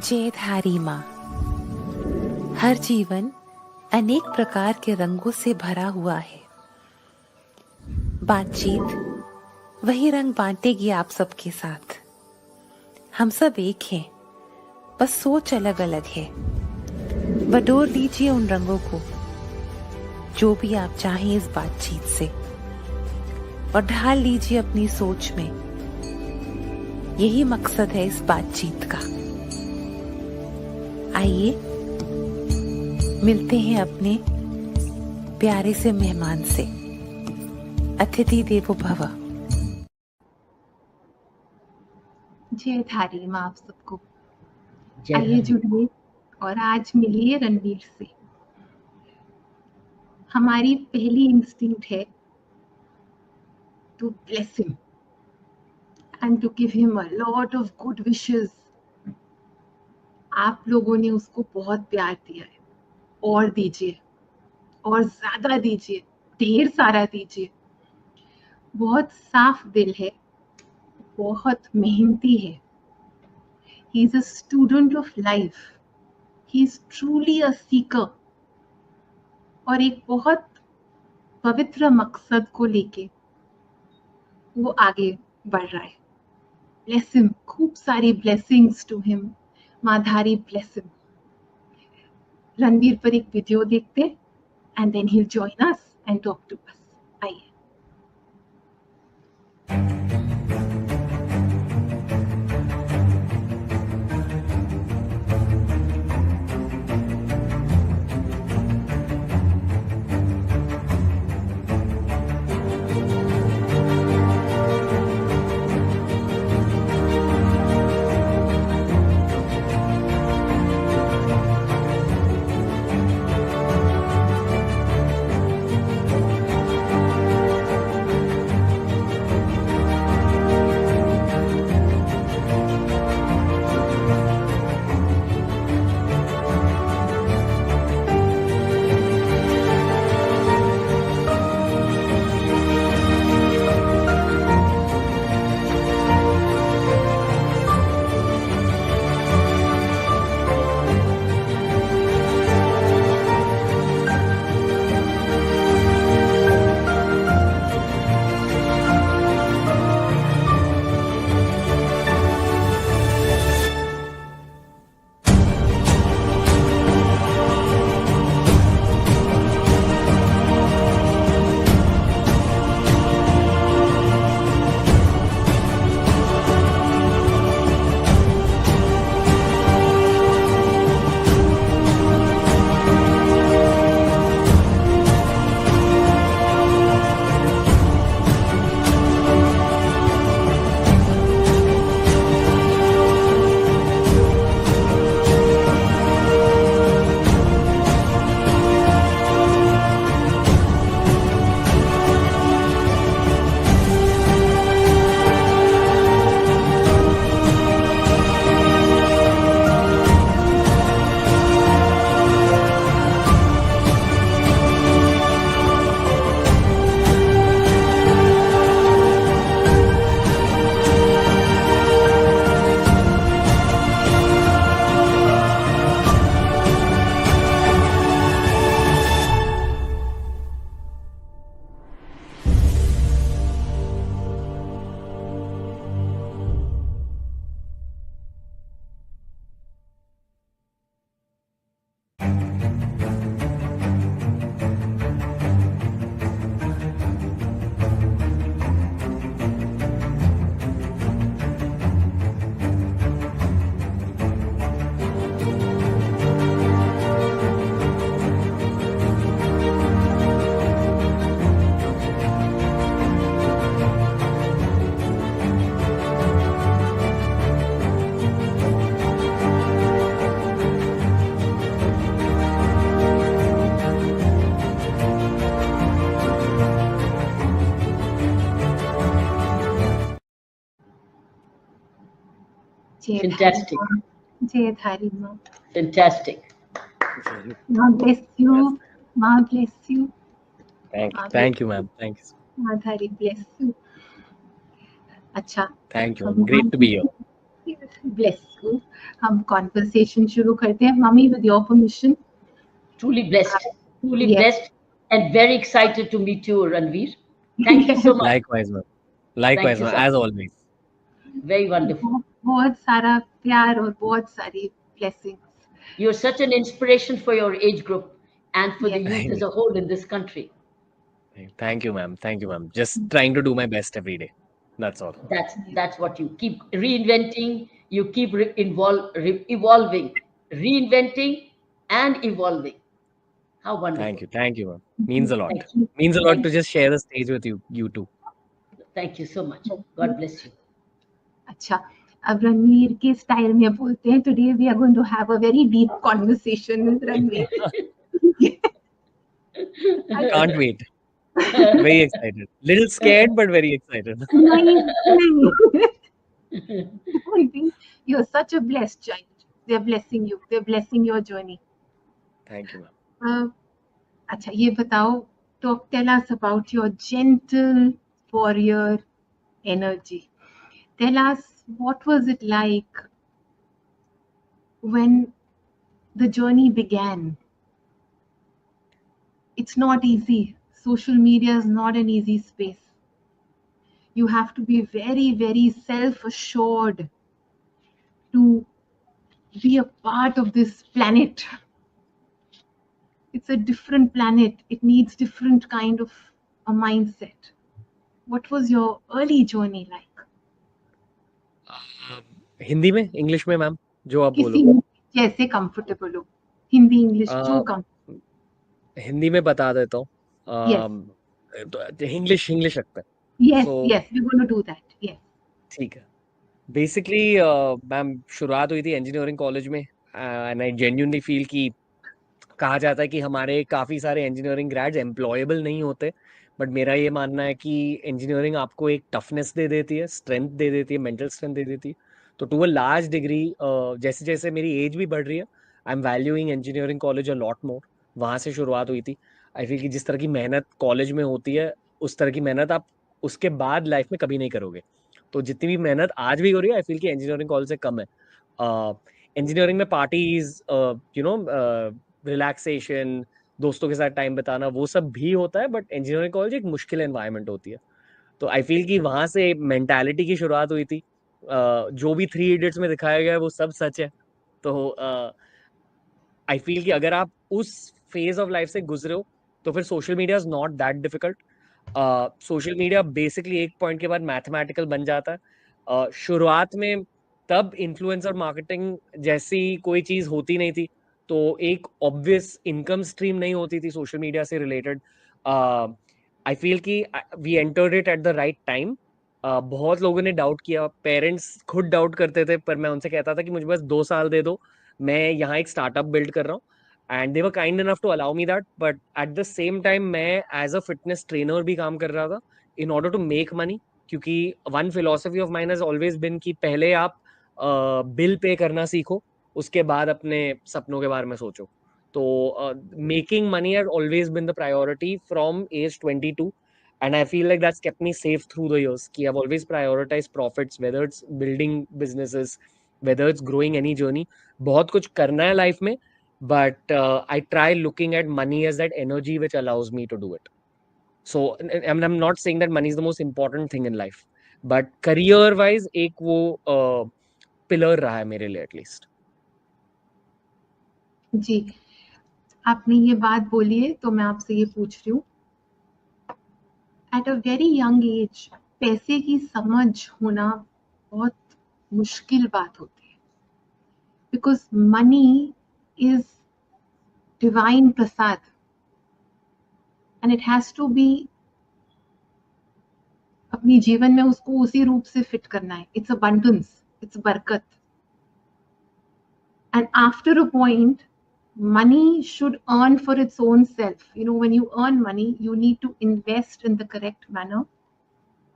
जयधारी माँ। हर जीवन अनेक प्रकार के रंगों से भरा हुआ है। बातचीत वही रंग बांटेगी आप सबके साथ। हम सब एक हैं, बस सोच अलग अलग है। बटोर लीजिए उन रंगों को, जो भी आप चाहें इस बातचीत से, और ढाल लीजिए अपनी सोच में। यही मकसद है इस बातचीत का। आइए मिलते हैं अपने प्यारे से मेहमान से। अतिथि देवो भव। जयधारी माँ आप सबको। आइए जुड़िए और आज मिलिए रणवीर से। हमारी पहली इंस्टिंक्ट है to bless him and to give him a lot of good wishes. आप लोगों ने उसको बहुत प्यार दिया है, और दीजिए, और ज्यादा दीजिए, ढेर सारा दीजिए। बहुत साफ दिल है, बहुत मेहनती है। He is a student of life, he is truly a Sikar, और एक बहुत पवित्र मकसद को लेके वो आगे बढ़ रहा है। ब्लेस हिम, खूब सारी ब्लेसिंग्स टू हिम। माधारी ब्लेस हिम। रणवीर पर एक वीडियो देखते and then he will join us and talk to us. आइए। Fantastic. Jayadhari Ma. Fantastic. God bless you. Ma bless you. Thank you, ma'am. Thank you. Madhari bless you. अच्छा. Thank you. Great to be here. Bless you. हम conversation शुरू करते हैं mummy, with your permission. Truly blessed, truly Yes. blessed, and very excited to meet you, Ranveer. Thank you so much. Likewise, ma'am. Thank Likewise, you, ma'am, sir. as always. Very wonderful. बहुत सारा प्यार और बहुत सारी blessings. You're such an inspiration for your age group and for the Yes. youth as a whole in this country. Thank you, ma'am. Thank you, ma'am. Just trying to do my best every day. That's all. That's what you keep reinventing. You keep evolving, reinventing, and evolving. How wonderful! Thank you, ma'am. Means a lot. Thank you. Means a lot Thank to just share the stage with you two. Thank you so much. God bless you. अच्छा, अब रणवीर के style में बोलते हैं। Today we are going to have a very deep conversation with Ranveer. Can't wait. Very excited. Little scared, but very excited. I think you're such a blessed child. They're blessing you. They're blessing your journey. Thank you, ma'am. अच्छा, ये बताओ, tell us about your gentle warrior energy. Tell us, what was it like when the journey began? It's not easy. Social media is not an easy space. You have to be very, very self-assured to be a part of this planet. It's a different planet. It needs different kind of a mindset. What was your early journey like? Hindi में, English में, ma'am, जो आप किसी बोलो। जैसे comfortable हो, Hindi English जो कम। हिंदी में बता देता हूँ। Yes. तो इंग्लिश रखते हैं। Yes, So, yes, we're going to do that. Yes. ठीक है। बेसिकली मैम, शुरुआत हुई थी इंजीनियरिंग कॉलेज में, एंड आई जेन्युइनली फील कि कहा जाता है कि हमारे काफ़ी सारे इंजीनियरिंग ग्रेड्स एम्प्लॉयबल नहीं होते, बट मेरा ये मानना है कि इंजीनियरिंग आपको एक टफनेस दे देती है, स्ट्रेंथ दे देती है, मेंटल स्ट्रेंथ दे देती है। तो टू अ लार्ज डिग्री जैसे जैसे मेरी एज भी बढ़ रही है, I am valuing engineering college a lot more. वहाँ से शुरुआत हुई थी। आई फील कि जिस तरह की मेहनत कॉलेज में होती है, उस तरह की मेहनत आप उसके बाद लाइफ में कभी नहीं करोगे। तो जितनी भी मेहनत आज भी हो रही है, आई फील कि इंजीनियरिंग कॉलेज से कम है। इंजीनियरिंग में पार्टीज, रिलैक्सेशन, दोस्तों के साथ टाइम बिताना, वो सब भी होता है, बट इंजीनियरिंग कॉलेज एक मुश्किल एनवायरनमेंट होती है। तो आई फील कि वहां से मेंटालिटी की शुरुआत हुई थी। जो भी 3 इडियट्स में दिखाया गया है वो सब सच है। तो आई फील कि अगर आप उस फेज ऑफ लाइफ से गुजरे हो, तो फिर social media is not that difficult. Social media basically एक पॉइंट के बाद मैथमेटिकल बन जाता है। शुरुआत में तब इन्फ्लुएंसर मार्केटिंग जैसी कोई चीज होती नहीं थी, तो एक ऑब्वियस इनकम स्ट्रीम नहीं होती थी सोशल मीडिया से रिलेटेड। आई फील कि we entered it at the right time. बहुत लोगों ने डाउट किया, पेरेंट्स खुद डाउट करते थे, पर मैं उनसे कहता था कि मुझे बस 2 साल दे दो, मैं यहाँ एक स्टार्टअप बिल्ड कर रहा हूँ। And they were kind enough to allow me that, but at the same time मैं एज अ फिटनेस ट्रेनर भी काम कर रहा था in order to make money. क्योंकि one philosophy of mine has always been कि पहले आप बिल पे करना सीखो, उसके बाद अपने सपनों के बारे में सोचो। तो making money has always been the priority from age 22, and I feel like that's kept me safe through the years. कि I've always prioritized profits, whether it's building businesses, whether it's growing any journey. बहुत कुछ करना है life में, but I try looking at money as that energy which allows me to do it. So I'm not saying that money is the most important thing in life, but career wise एक वो pillar रहा है मेरे लिए at least. जी, आपने ये बात बोली है तो मैं आपसे ये पूछ रही हूँ, at a very young age पैसे की समझ होना बहुत मुश्किल बात होती है, because money is divine prasad and it has to be, अपनी जीवन में उसको उसी रूप से फिट करना है। इट्स अबंडेंस, इट्स बरकत, and after a point money should earn for its own self. You know, when you earn money, you need to invest in the correct manner.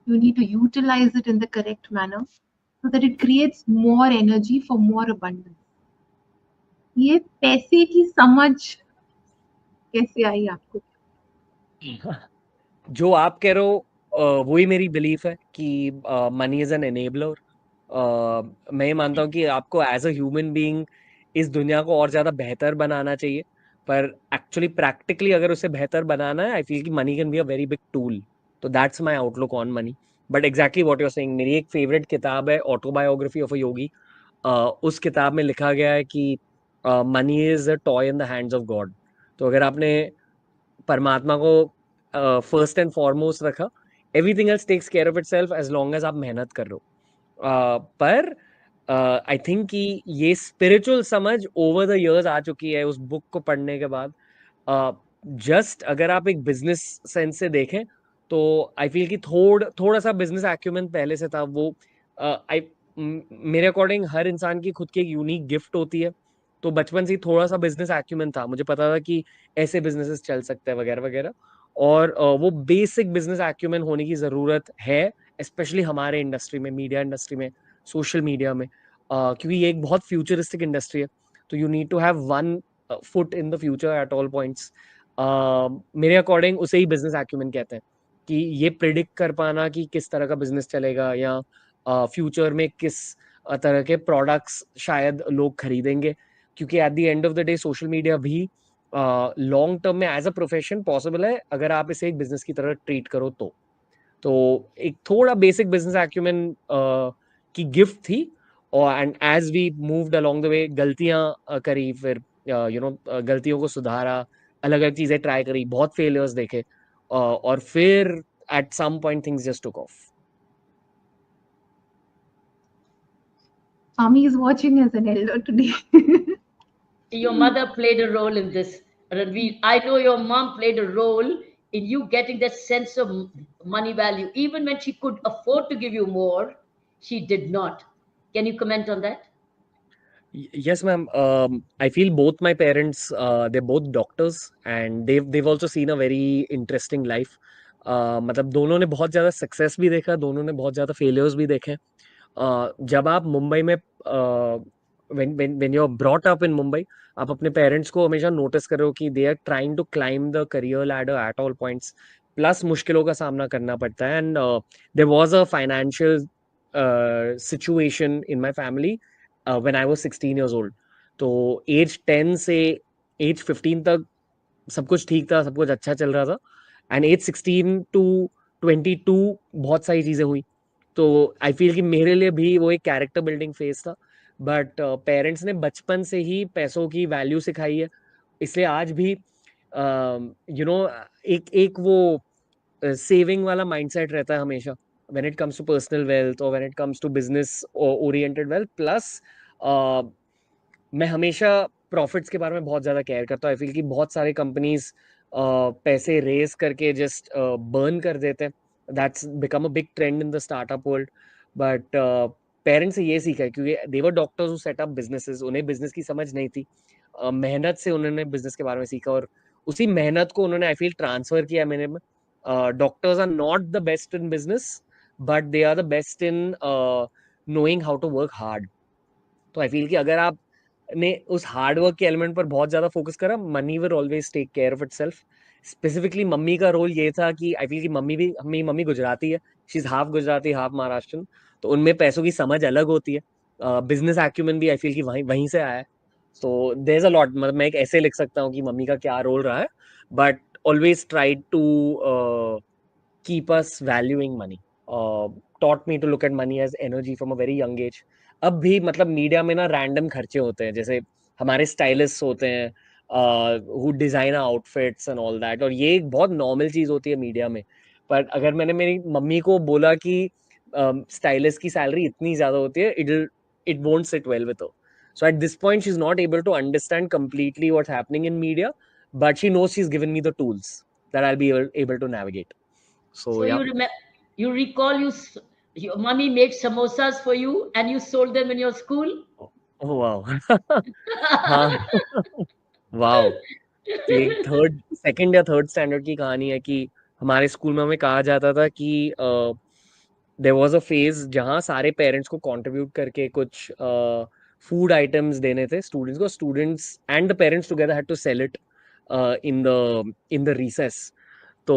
You need to utilize it in the correct manner so that it creates more energy for more abundance. ये पैसे की समझ कैसे आई आपको? जो आप कह रहे हो वही मेरी बिलीफ है कि मनी इज एन एनेबलर। मैं ये मानता हूँ कि आपको एज अ ह्यूमन बीइंग इस दुनिया को और ज्यादा बेहतर बनाना चाहिए, पर एक्चुअली प्रैक्टिकली अगर उसे बेहतर बनाना है, आई फील कि money can be a very big tool. तो that's my outlook on money. But exactly what you are saying, मेरी एक फेवरेट किताब है ऑटोबायोग्राफी ऑफ अ योगी. उस किताब में लिखा गया है कि money is a toy in the hands of God. तो अगर आपने परमात्मा को फर्स्ट एंड फॉरमोस्ट रखा, everything else takes care of itself as long as आप मेहनत कर रहे हो. पर आई थिंक कि ये स्पिरिचुअल समझ ओवर द इयर्स आ चुकी है उस बुक को पढ़ने के बाद. जस्ट अगर आप एक बिजनेस सेंस से देखें तो आई फील कि थोड़ा सा बिजनेस एक्यूमेंट पहले से था. वो आई मेरे अकॉर्डिंग हर इंसान की खुद की एक यूनिक गिफ्ट होती है. तो बचपन से ही थोड़ा सा बिजनेस एक्यूमेंट था, मुझे पता था कि ऐसे बिजनेसेस चल सकते हैं वगैरह वगैरह. और वो बेसिक बिजनेस एक्यूमेंट होने की जरूरत है, स्पेशली हमारे इंडस्ट्री में, मीडिया इंडस्ट्री में, सोशल मीडिया में, क्योंकि ये एक बहुत फ्यूचरिस्टिक इंडस्ट्री है. तो you need to have one foot in the future at all points. मेरे अकॉर्डिंग उसे ही बिजनेस एक्यूमेन कहते हैं, कि ये प्रिडिक्ट कर पाना कि किस तरह का बिजनेस चलेगा, या फ्यूचर में किस तरह के प्रोडक्ट्स शायद लोग खरीदेंगे. क्योंकि at the end of the day social media भी लॉन्ग टर्म में एज अ प्रोफेशन पॉसिबल है अगर आप इसे एक बिजनेस की तरह ट्रीट करो तो एक थोड़ा बेसिक बिजनेस एक्यूमेन की गिफ्ट थी. और and as we moved along the way गलतियां करी, फिर गलतियों को सुधारा, अलग अलग चीजें ट्राई करी, बहुत फेलियर्स देखे, और फिर at some point things just took off. Mommy is watching as an elder today. Your mother played a role in this, Ranveer. I know your mom played a role in you getting that sense of money value. Even when she could afford to give you more, she did not. Can you comment on that? Yes, ma'am. I feel both my parents, they're both doctors, and they've also seen a very interesting life. मतलब दोनों ने बहुत ज्यादा success भी देखा, दोनों ने बहुत ज्यादा फेलियर्स भी देखे. जब आप मुंबई में when you're brought up in Mumbai, आप अपने पेरेंट्स को हमेशा नोटिस कर रहे हो कि they are trying to climb the career ladder at all points. Plus मुश्किलों का सामना करना पड़ता है. And there was a financial situation in my family when I was 16 years old. तो एज 10 से एज 15 तक सब कुछ ठीक था, सब कुछ अच्छा चल रहा था. एंड एज 16 टू 22 बहुत सारी चीजें हुई. तो आई फील कि मेरे लिए भी वो एक कैरेक्टर बिल्डिंग फेज था. बट पेरेंट्स ने बचपन से ही पैसों की वैल्यू सिखाई है, इसलिए आज भी एक एक वो सेविंग वाला माइंडसेट रहता है हमेशा, when it comes to personal wealth और when it comes to business oriented wealth. Plus मैं हमेशा प्रॉफिट्स के बारे में बहुत ज्यादा केयर करता हूँ. आई फील कि बहुत सारे कंपनीज पैसे रेज करके जस्ट बर्न कर देते हैं. That's become a big trend in the startup world. But parents से ये सीखा है, क्योंकि they were doctors who set up businesses, उन्हें बिजनेस की समझ नहीं थी. मेहनत से उन्होंने बिजनेस के बारे में सीखा, और उसी मेहनत को उन्होंने आई फील ट्रांसफर किया मेरे में. Doctors are not the best in business, but they are the best in knowing how to work hard. तो आई फील कि अगर आप ने उस हार्ड वर्क के एलिमेंट पर बहुत ज्यादा फोकस करा, money will always take care of itself. Specifically mummy का रोल ये था कि आई फील कि मेरी मम्मी गुजराती है, she is half Gujarati half Maharashtrian. तो उनमें पैसों की समझ अलग होती है. बिजनेस एक्यूमेन भी आई फील कि वहीं वहीं से आया है. So there is a lot, मतलब मैं एक ऐसे लिख सकता हूँ कि मम्मी का क्या रोल रहा है, but always try to keep us valuing money, taught me to look at money as energy from a very young age. अब भी मतलब मीडिया में ना रैंडम खर्चे होते हैं, जैसे हमारे स्टाइलिस्ट होते हैं who design outfits and all that, और ये एक बहुत नॉर्मल चीज होती है मीडिया में. पर अगर मैंने मेरी मम्मी को बोला कि स्टाइलिस्ट की सैलरी इतनी ज्यादा होती है, it won't sit well with her. So at this point, she's not able to understand completely what's happening in media, but she knows she's given me the tools that I'll be able to navigate. So So yeah. you recall your mommy made samosas for you and you sold them in your school? Oh wow. हाँ. Wow. तो ये third second या third standard की कहानी है कि हमारे school में हमें कहा जाता था कि देयर वाज अ फेज जहाँ सारे पेरेंट्स को कंट्रीब्यूट करके कुछ फूड आइटम्स देने थे स्टूडेंट्स को. Students and the parents together had to sell it in the recess. तो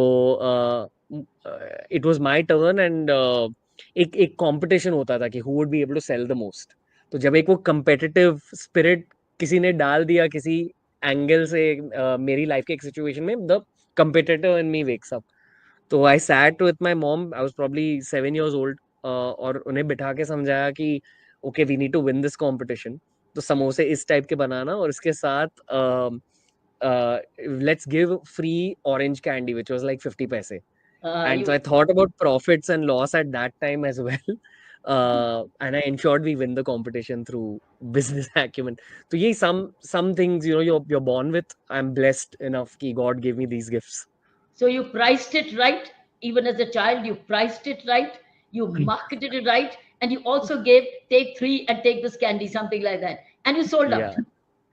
it was my turn, and एक कंपटीशन होता था कि who would be able to sell the most. तो जब एक वो competitive spirit किसी ने डाल दिया किसी एंगल से मेरी लाइफ के एक सिचुएशन में, the competitor in me wakes up. तो I sat with my mom, I was probably 7 years old, और उन्हें बिठा के समझाया कि okay, we need to win this competition. तो समोसे इस टाइप के बनाना और इसके साथ let's give free orange candy, which was like 50 paise. And so I thought about profits and loss at that time as well. And I ensured we win the competition through business acumen. So yeah, some things, you're born with. I'm blessed enough that God gave me these gifts. So you priced it right, even as a child, you priced it right, you marketed it right, and you also gave take three and take this candy, something like that. And you sold Yeah, out.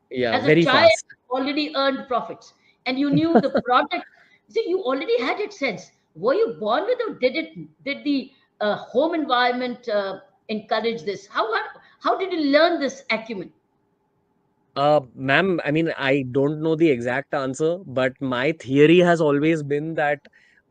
yeah, As a very child, fast. you already earned profits. And you knew the product. So you already had it sense. Were you born with or did the home environment encourage this? How did you learn this acumen? Ma'am, I mean, I don't know the exact answer, but my theory has always been that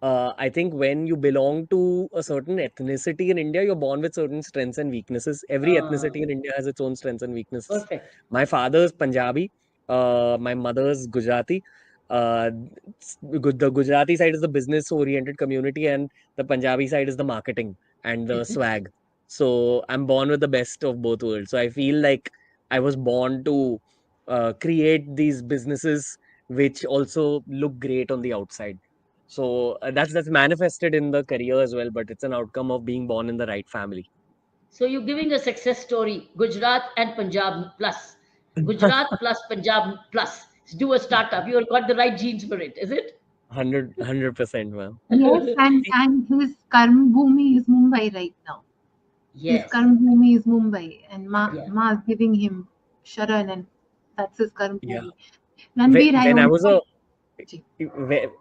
I think when you belong to a certain ethnicity in India, you're born with certain strengths and weaknesses. Every Uh, ethnicity in India has its own strengths and weaknesses. Perfect. My father is Punjabi, my mother's Gujarati. The Gujarati side is the business-oriented community, and the Punjabi side is the marketing and the swag. So I'm born with the best of both worlds. So I feel like I was born to create these businesses which also look great on the outside. So that's manifested in the career as well, but it's an outcome of being born in the right family. So you're giving a success story, Gujarat and Punjab plus. Gujarat plus Punjab plus. Do a startup. You've got the right genes for it, is it? 100%, ma'am. Yes, and his Karma Bhumi is Mumbai right now. His Yes. Karma Bhumi is Mumbai, and Yeah. Ma is giving him Sharan, and that's his Karma Yeah. Bhumi. Ranveer, When I was Ji.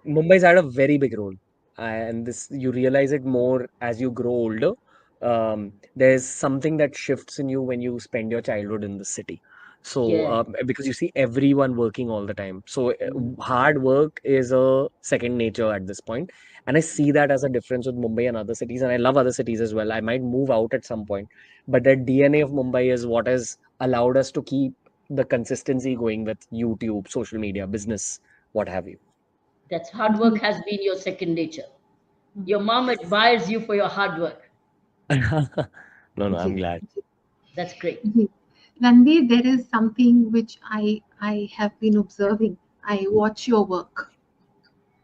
Mumbai's had a very big role, and this you realize it more as you grow older. There's something that shifts in you when you spend your childhood in the city. So, Yeah. because you see everyone working all the time, so Mm. hard work is a second nature at this point, and I see that as a difference with Mumbai and other cities, and I love other cities as well. I might move out at some point, but the DNA of Mumbai is what has allowed us to keep the consistency going with YouTube, social media, business, what have you. That's hard work has been your second nature. Your mom admires you for your hard work. No, I'm Ji, glad. ji, That's great. ji. Ranveer, there is something which I have been observing. I watch your work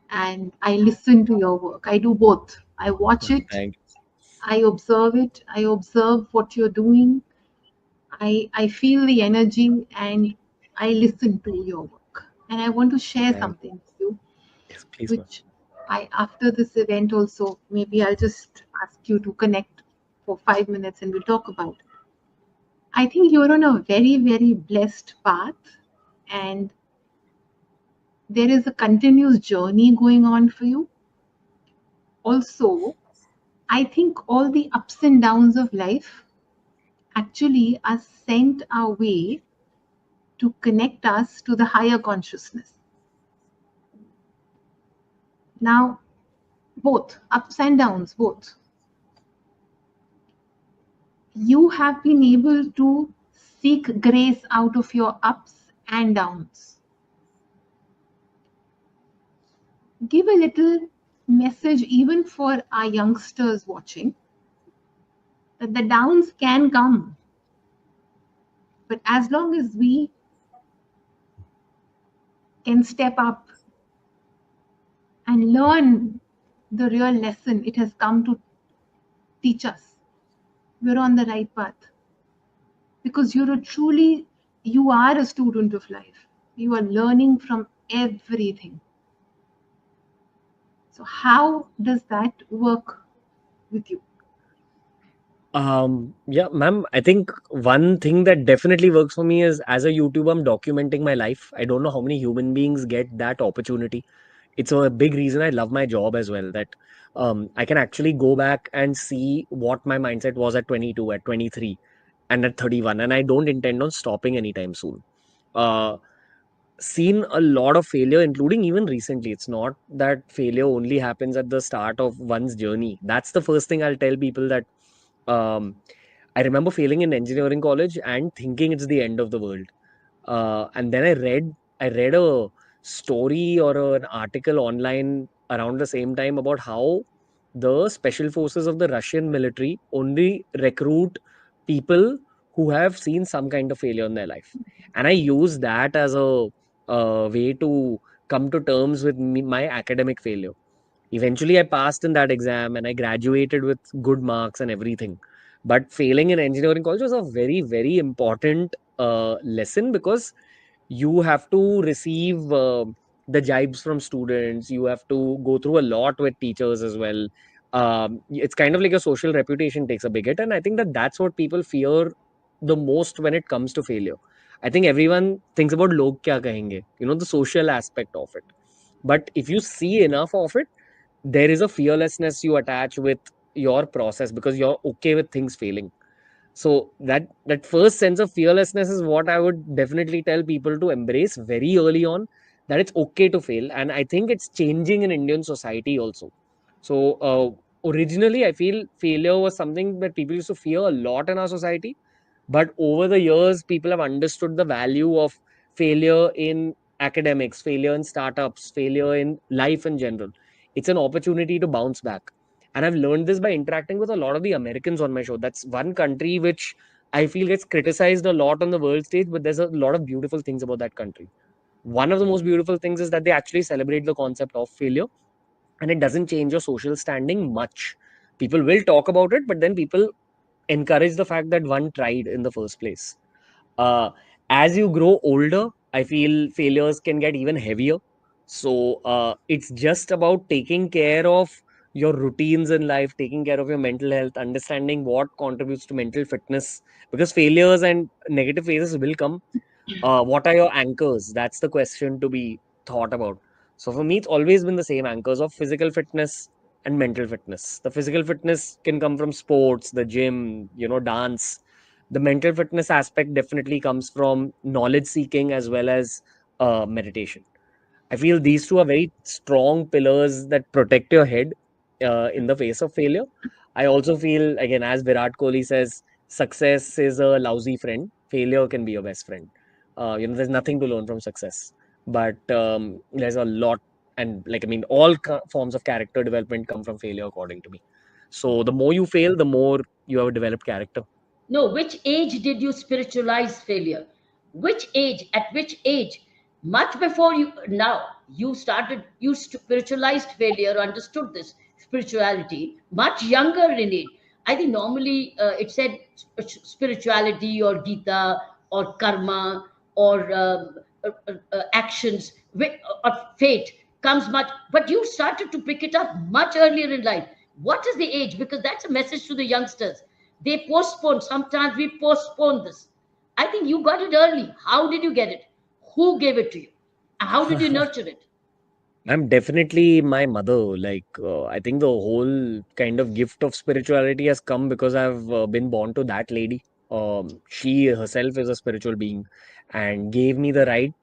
and I listen to your work. I do both. I watch it, Thank I observe it, I observe what you're doing, I feel the energy, and I listen to your work. And I want to share thank something with you, Yes, please, ma'am. which after this event also, maybe I'll just ask you to connect for 5 minutes and we'll talk about. I think you're on a very, very blessed path, and there is a continuous journey going on for you. Also, I think all the ups and downs of life actually are sent our way to connect us to the higher consciousness. Now, both ups and downs, both. You have been able to seek grace out of your ups and downs. Give a little message, even for our youngsters watching, that the downs can come, but as long as we can step up and learn the real lesson it has come to teach us, we're on the right path. Because you are a student of life. You are learning from everything. So how does that work with you? Yeah, ma'am, I think one thing that definitely works for me is as a YouTuber, I'm documenting my life. I don't know how many human beings get that opportunity. It's a big reason I love my job as well, that I can actually go back and see what my mindset was at 22, at 23, and at 31, and I don't intend on stopping anytime soon. Uh, Seen a lot of failure, including even recently. It's not that failure only happens at the start of one's journey. That's the first thing I'll tell people, that I remember failing in engineering college and thinking it's the end of the world. And then I read a story or an article online around the same time about how the special forces of the Russian military only recruit people who have seen some kind of failure in their life. And I use that as a way to come to terms with my academic failure. Eventually, I passed in that exam and I graduated with good marks and everything. But failing in engineering college was a very, very important lesson, because you have to receive the jibes from students. You have to go through a lot with teachers as well. It's kind of like your social reputation takes a big hit. And I think that that's what people fear the most when it comes to failure. I think everyone thinks about log kya kahenge, the social aspect of it. But if you see enough of it, there is a fearlessness you attach with your process because you're okay with things failing. So that first sense of fearlessness is what I would definitely tell people to embrace very early on, that it's okay to fail. And I think it's changing in Indian society also. So originally I feel failure was something that people used to fear a lot in our society, but over the years people have understood the value of failure in academics, failure in startups, failure in life in general. It's an opportunity to bounce back. And I've learned this by interacting with a lot of the Americans on my show. That's one country which I feel gets criticized a lot on the world stage, but there's a lot of beautiful things about that country. One of the most beautiful things is that they actually celebrate the concept of failure, and it doesn't change your social standing much. People will talk about it, but then people encourage the fact that one tried in the first place. uh, as you grow older, I feel failures can get even heavier. So it's just about taking care of your routines in life, taking care of your mental health, understanding what contributes to mental fitness, because failures and negative phases will come. What are your anchors? That's the question to be thought about. So for me, it's always been the same anchors of physical fitness and mental fitness. The physical fitness can come from sports, the gym, dance. The mental fitness aspect definitely comes from knowledge seeking as well as meditation. I feel these two are very strong pillars that protect your head in the face of failure. I also feel, again, as Virat Kohli says, success is a lousy friend. Failure can be your best friend. There's nothing to learn from success, but there's a lot, and all forms of character development come from failure, according to me. So the more you fail, the more you have a developed character. No, which age did you spiritualize failure? Which age? At which age? Much before you now you spiritualized failure, understood this spirituality much younger in age. I think normally it said spirituality or Gita or karma or actions or fate comes much, but you started to pick it up much earlier in life. What is the age? Because that's a message to the youngsters. They postpone. Sometimes we postpone this. I think you got it early. How did you get it? Who gave it to you? How did you nurture it? I'm definitely my mother. I think the whole kind of gift of spirituality has come because I've been born to that lady. She herself is a spiritual being and gave me the right,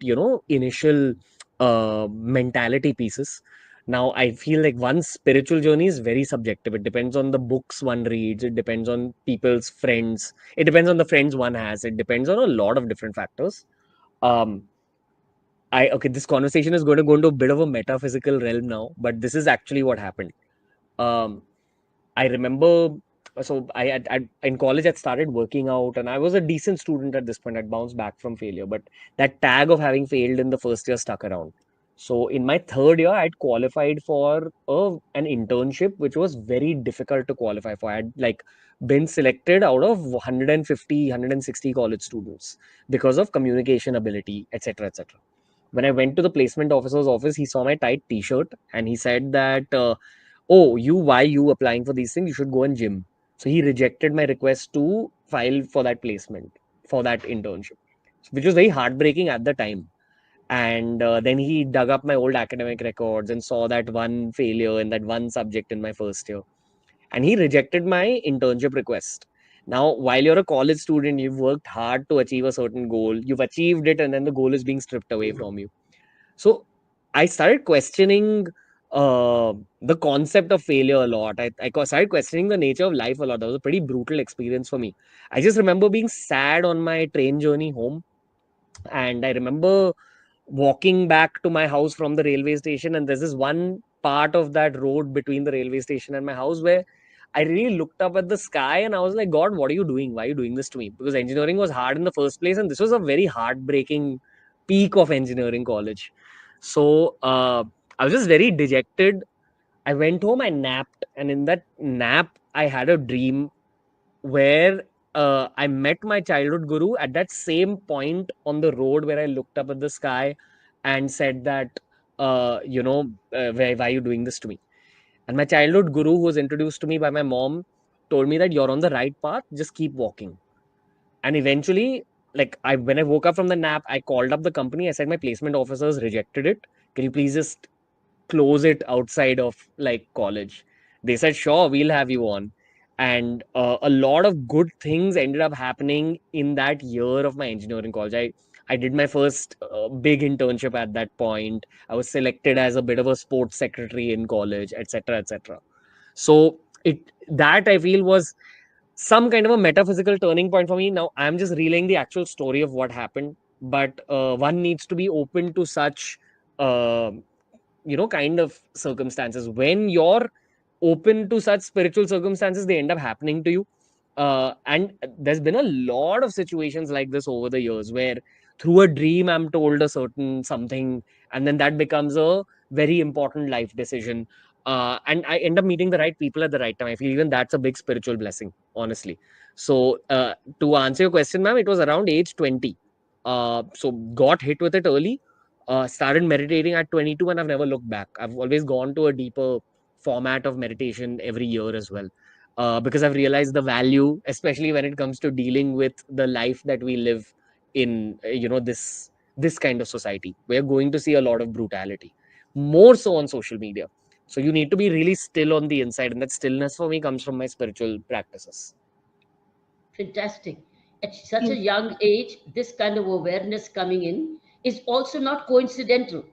initial mentality pieces. Now, I feel like one's spiritual journey is very subjective. It depends on the books one reads, it depends on people's friends, it depends on the friends one has, it depends on a lot of different factors. Um, okay, this conversation is going to go into a bit of a metaphysical realm now, but this is actually what happened. Um, I remember, so in college, I'd started working out and I was a decent student at this point. I'd bounced back from failure, but that tag of having failed in the first year stuck around. So in my third year, I'd qualified for an internship, which was very difficult to qualify for. I'd been selected out of 150, 160 college students because of communication ability, etc., etc. When I went to the placement officer's office, he saw my tight t-shirt and he said that, oh, why you applying for these things? You should go and gym. So he rejected my request to file for that placement, for that internship, which was very heartbreaking at the time. And then he dug up my old academic records and saw that one failure in that one subject in my first year. And he rejected my internship request. Now, while you're a college student, you've worked hard to achieve a certain goal, you've achieved it, and then the goal is being stripped away from you. So I started questioning the concept of failure a lot. I started questioning the nature of life a lot. That was a pretty brutal experience for me. I just remember being sad on my train journey home, and I remember walking back to my house from the railway station, and there's this one part of that road between the railway station and my house where I really looked up at the sky and I was like, God, what are you doing? Why are you doing this to me? Because engineering was hard in the first place, and this was a very heartbreaking peak of engineering college. So I was just very dejected. I went home, I napped, and in that nap I had a dream where I met my childhood guru at that same point on the road where I looked up at the sky and said that, why are you doing this to me? And my childhood guru, who was introduced to me by my mom, told me that you're on the right path, just keep walking. And eventually, when I woke up from the nap, I called up the company. I said, my placement officers rejected it. Can you please just close it outside of like college? They said, sure, we'll have you on. And a lot of good things ended up happening in that year of my engineering college. I did my first big internship at that point. I was selected as a bit of a sports secretary in college, etc., etc. So that I feel was some kind of a metaphysical turning point for me. Now I'm just relaying the actual story of what happened, but one needs to be open to such uh, kind of circumstances. When you're open to such spiritual circumstances, they end up happening to you. And there's been a lot of situations like this over the years where through a dream I'm told a certain something, and then that becomes a very important life decision. And I end up meeting the right people at the right time. I feel even that's a big spiritual blessing, honestly. So to answer your question, ma'am, it was around age 20. So got hit with it early. Started meditating at 22, and I've never looked back. I've always gone to a deeper format of meditation every year as well, because I've realized the value, especially when it comes to dealing with the life that we live in. This kind of society, we're going to see a lot of brutality, more so on social media. So you need to be really still on the inside, and that stillness for me comes from my spiritual practices. Fantastic. At such a Yes. young age, this kind of awareness coming in is also not coincidental.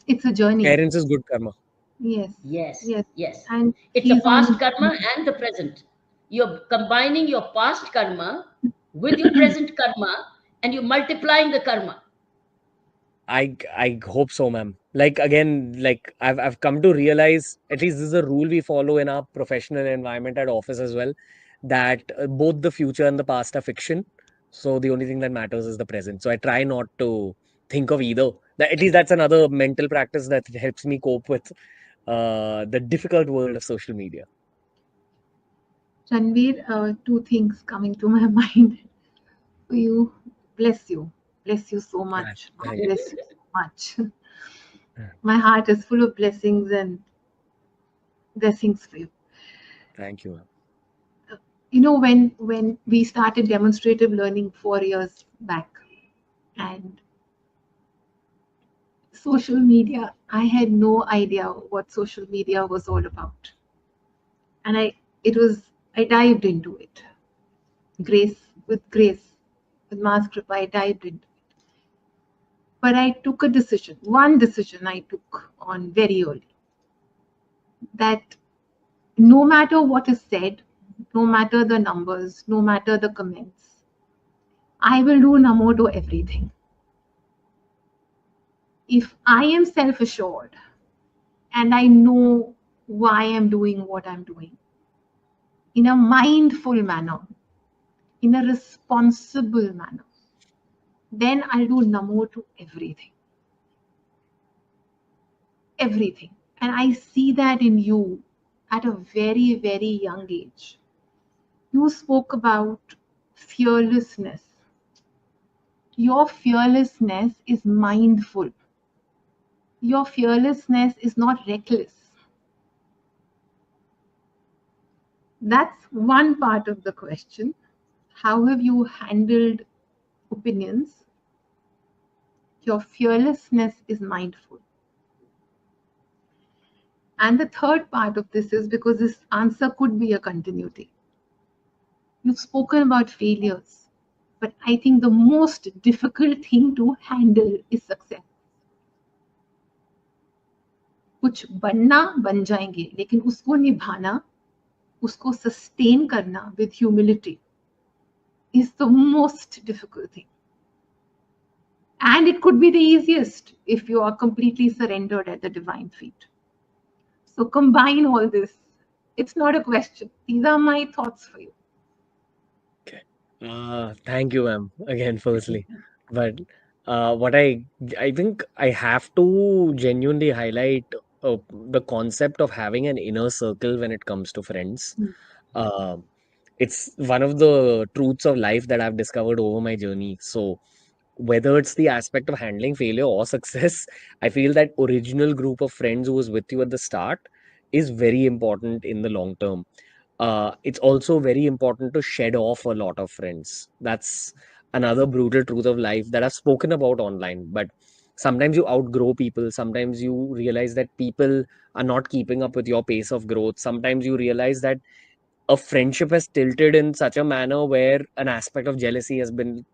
It's a journey. Parents is good karma. Yes. Yes, Yes. yes. And It's a he's past on. karma and the present. You're combining your past karma with your present karma and you're multiplying the karma. I hope so, ma'am. Like again, like I've come to realize, at least this is a rule we follow in our professional environment at office as well, that both the future and the past are fiction. So the only thing that matters is the present. So I try not to think of either. At least that's another mental practice that helps me cope with the difficult world of social media. Ranveer, two things coming to my mind. You, bless you. Bless you so much. God Thank bless you so much. you. My heart is full of blessings and blessings for you. Thank you, ma'am. You know, when we started demonstrative learning 4 years back, and social media, I had no idea what social media was all about. And I dived into it. Grace, with Ma's Kripa, I dived into it. But I took a decision, one decision I took on very early, that no matter what is said, no matter the numbers, no matter the comments, I will do Namo to everything. If I am self assured and I know why I'm doing what I'm doing in a mindful manner, in a responsible manner, then I'll do Namo to everything. Everything. And I see that in you at a very, very young age. You spoke about fearlessness. Your fearlessness is mindful. Your fearlessness is not reckless. That's one part of the question. How have you handled opinions? Your fearlessness is mindful. And the third part of this is, because this answer could be a continuity. You've spoken about failures, but I think the most difficult thing to handle is success. कुछ बनना बन जाएंगे, लेकिन उसको निभाना, उसको sustain करना with humility is the most difficult thing. And it could be the easiest if you are completely surrendered at the divine feet. So combine all this. It's not a question. These are my thoughts for you. Thank you, ma'am, again, firstly. But what I think I have to genuinely highlight the concept of having an inner circle when it comes to friends. Mm. Uh, it's one of the truths of life that I've discovered over my journey. So whether it's the aspect of handling failure or success, I feel that original group of friends who was with you at the start is very important in the long term. It's also very important to shed off a lot of friends. That's another brutal truth of life that I've spoken about online. But sometimes you outgrow people. Sometimes you realize that people are not keeping up with your pace of growth. Sometimes you realize that a friendship has tilted in such a manner where an aspect of jealousy has been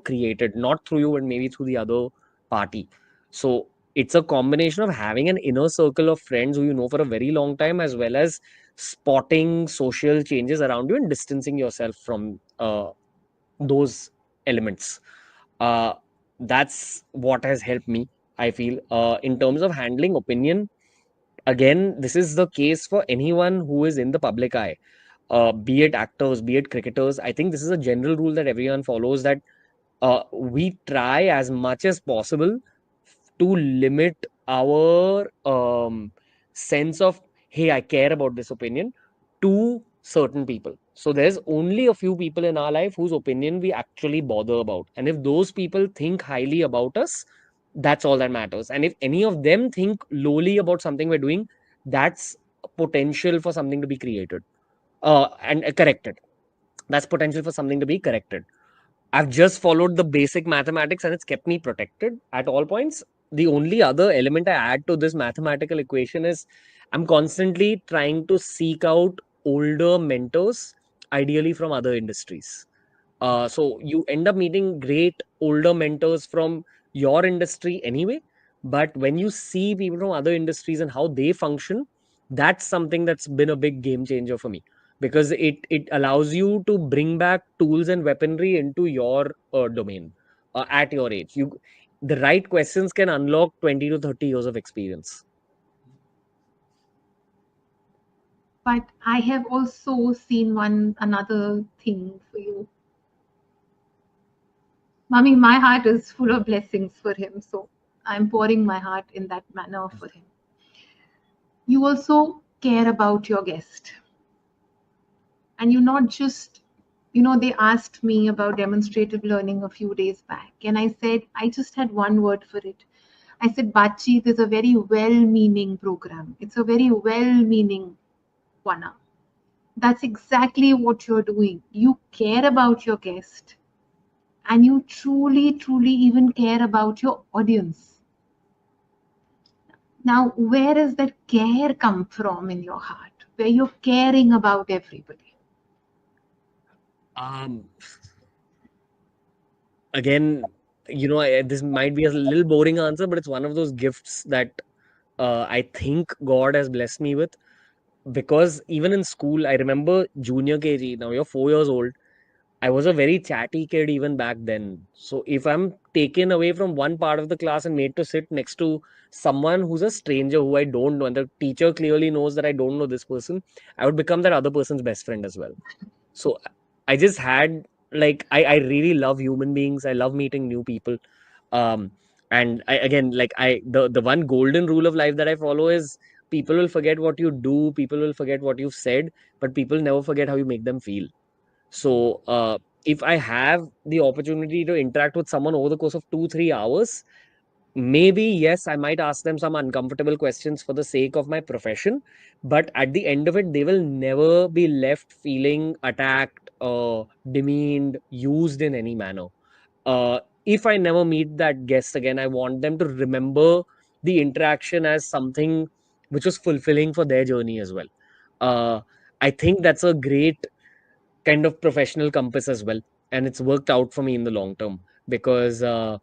created, not through you but maybe through the other party. So it's a combination of having an inner circle of friends who you know for a very long time, as well as spotting social changes around you and distancing yourself from those elements. uh, that's what has helped me, I feel, in terms of handling opinion. Again, this is the case for anyone who is in the public eye, be it actors, be it cricketers. I think this is a general rule that everyone follows, that we try as much as possible to limit our sense of, hey, I care about this opinion, to certain people. So there's only a few people in our life whose opinion we actually bother about. And if those people think highly about us, that's all that matters. And if any of them think lowly about something we're doing, that's potential for something to be created and corrected. That's potential for something to be corrected. I've just followed the basic mathematics and it's kept me protected at all points. The only other element I add to this mathematical equation is I'm constantly trying to seek out older mentors, ideally from other industries. So you end up meeting great older mentors from your industry anyway. But when you see people from other industries and how they function, that's something that's been a big game changer for me, because it allows you to bring back tools and weaponry into your domain at your age. The right questions can unlock 20 to 30 years of experience. But I have also seen another thing for you. Mommy, my heart is full of blessings for him, so I'm pouring my heart in that manner for him. You also care about your guest. And you not just, they asked me about demonstrative learning a few days back, and I said, I just had one word for it. I said, Baatcheet is a very well-meaning program. It's a very well-meaning one. That's exactly what you're doing. You care about your guest, and you truly, truly even care about your audience. Now, where does that care come from in your heart, where you're caring about everybody? Again, this might be a little boring answer, but it's one of those gifts that I think God has blessed me with. Because even in school, I remember junior KG, now you're 4 years old. I was a very chatty kid even back then. So if I'm taken away from one part of the class and made to sit next to someone who's a stranger who I don't know, and the teacher clearly knows that I don't know this person, I would become that other person's best friend as well. So I just had, like, I really love human beings. I love meeting new people. And again, the one golden rule of life that I follow is, people will forget what you do, people will forget what you've said, but people never forget how you make them feel. So if I have the opportunity to interact with someone over the course of 2-3 hours, maybe yes, I might ask them some uncomfortable questions for the sake of my profession, but at the end of it, they will never be left feeling attacked, demeaned, used in any manner. If I never meet that guest again, I want them to remember the interaction as something which was fulfilling for their journey as well. uh, I think that's a great kind of professional compass as well, and it's worked out for me in the long term, because I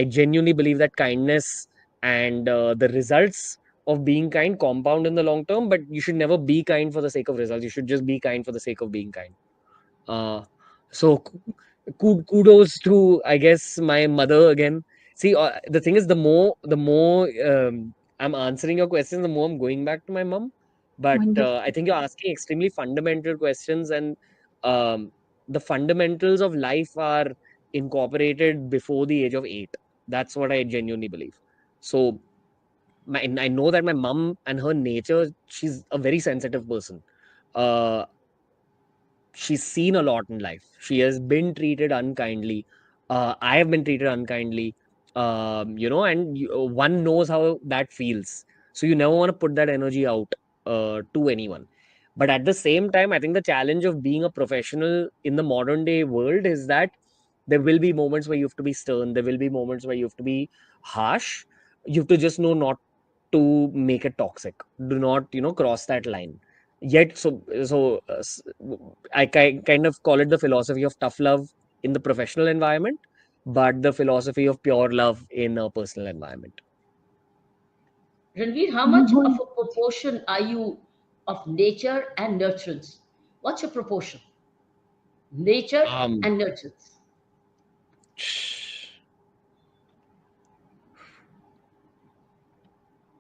genuinely believe that kindness and the results of being kind compound in the long term, but you should never be kind for the sake of results. You should just be kind for the sake of being kind. So kudos to, I guess, my mother again. See, the thing is, the more I'm answering your questions, the more I'm going back to my mom. But I Wonderful. think you're asking extremely fundamental questions, and um, the fundamentals of life are incorporated before the age of 8. That's what I genuinely believe. So I know that my mom and her nature, she's a very sensitive person. Uh, she's seen a lot in life. She has been treated unkindly. I have been treated unkindly. And one knows how that feels. So you never want to put that energy out to anyone. But at the same time, I think the challenge of being a professional in the modern day world is that there will be moments where you have to be stern. There will be moments where you have to be harsh. You have to just know not to make it toxic. Do not, cross that line. Yet, I kind of call it the philosophy of tough love in the professional environment, but the philosophy of pure love in a personal environment. Ranveer, how You much of would. a proportion are you of nature and nurturance? What's your proportion? Nature Um, and nurturance.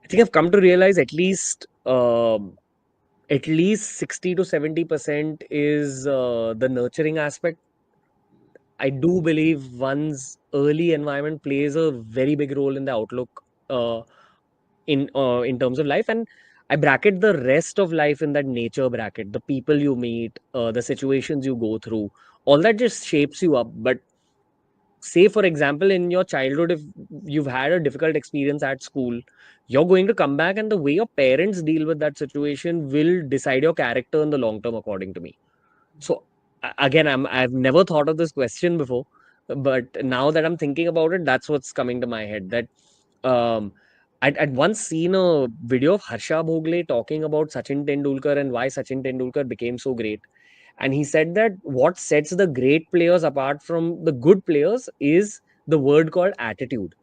I think I've come to realize at least 60 to 70% is the nurturing aspect. I do believe one's early environment plays a very big role in the outlook uh, in terms of life, and I bracket the rest of life in that nature bracket. The people you meet, the situations you go through, all that just shapes you up. But say, for example, in your childhood, if you've had a difficult experience at school, you're going to come back, and the way your parents deal with that situation will decide your character in the long term, according to me. So again, I've never thought of this question before, but now that I'm thinking about it, that's what's coming to my head. That um, I'd once seen a video of Harsha Bhogle talking about Sachin Tendulkar and why Sachin Tendulkar became so great. And he said that what sets the great players apart from the good players is the word called attitude.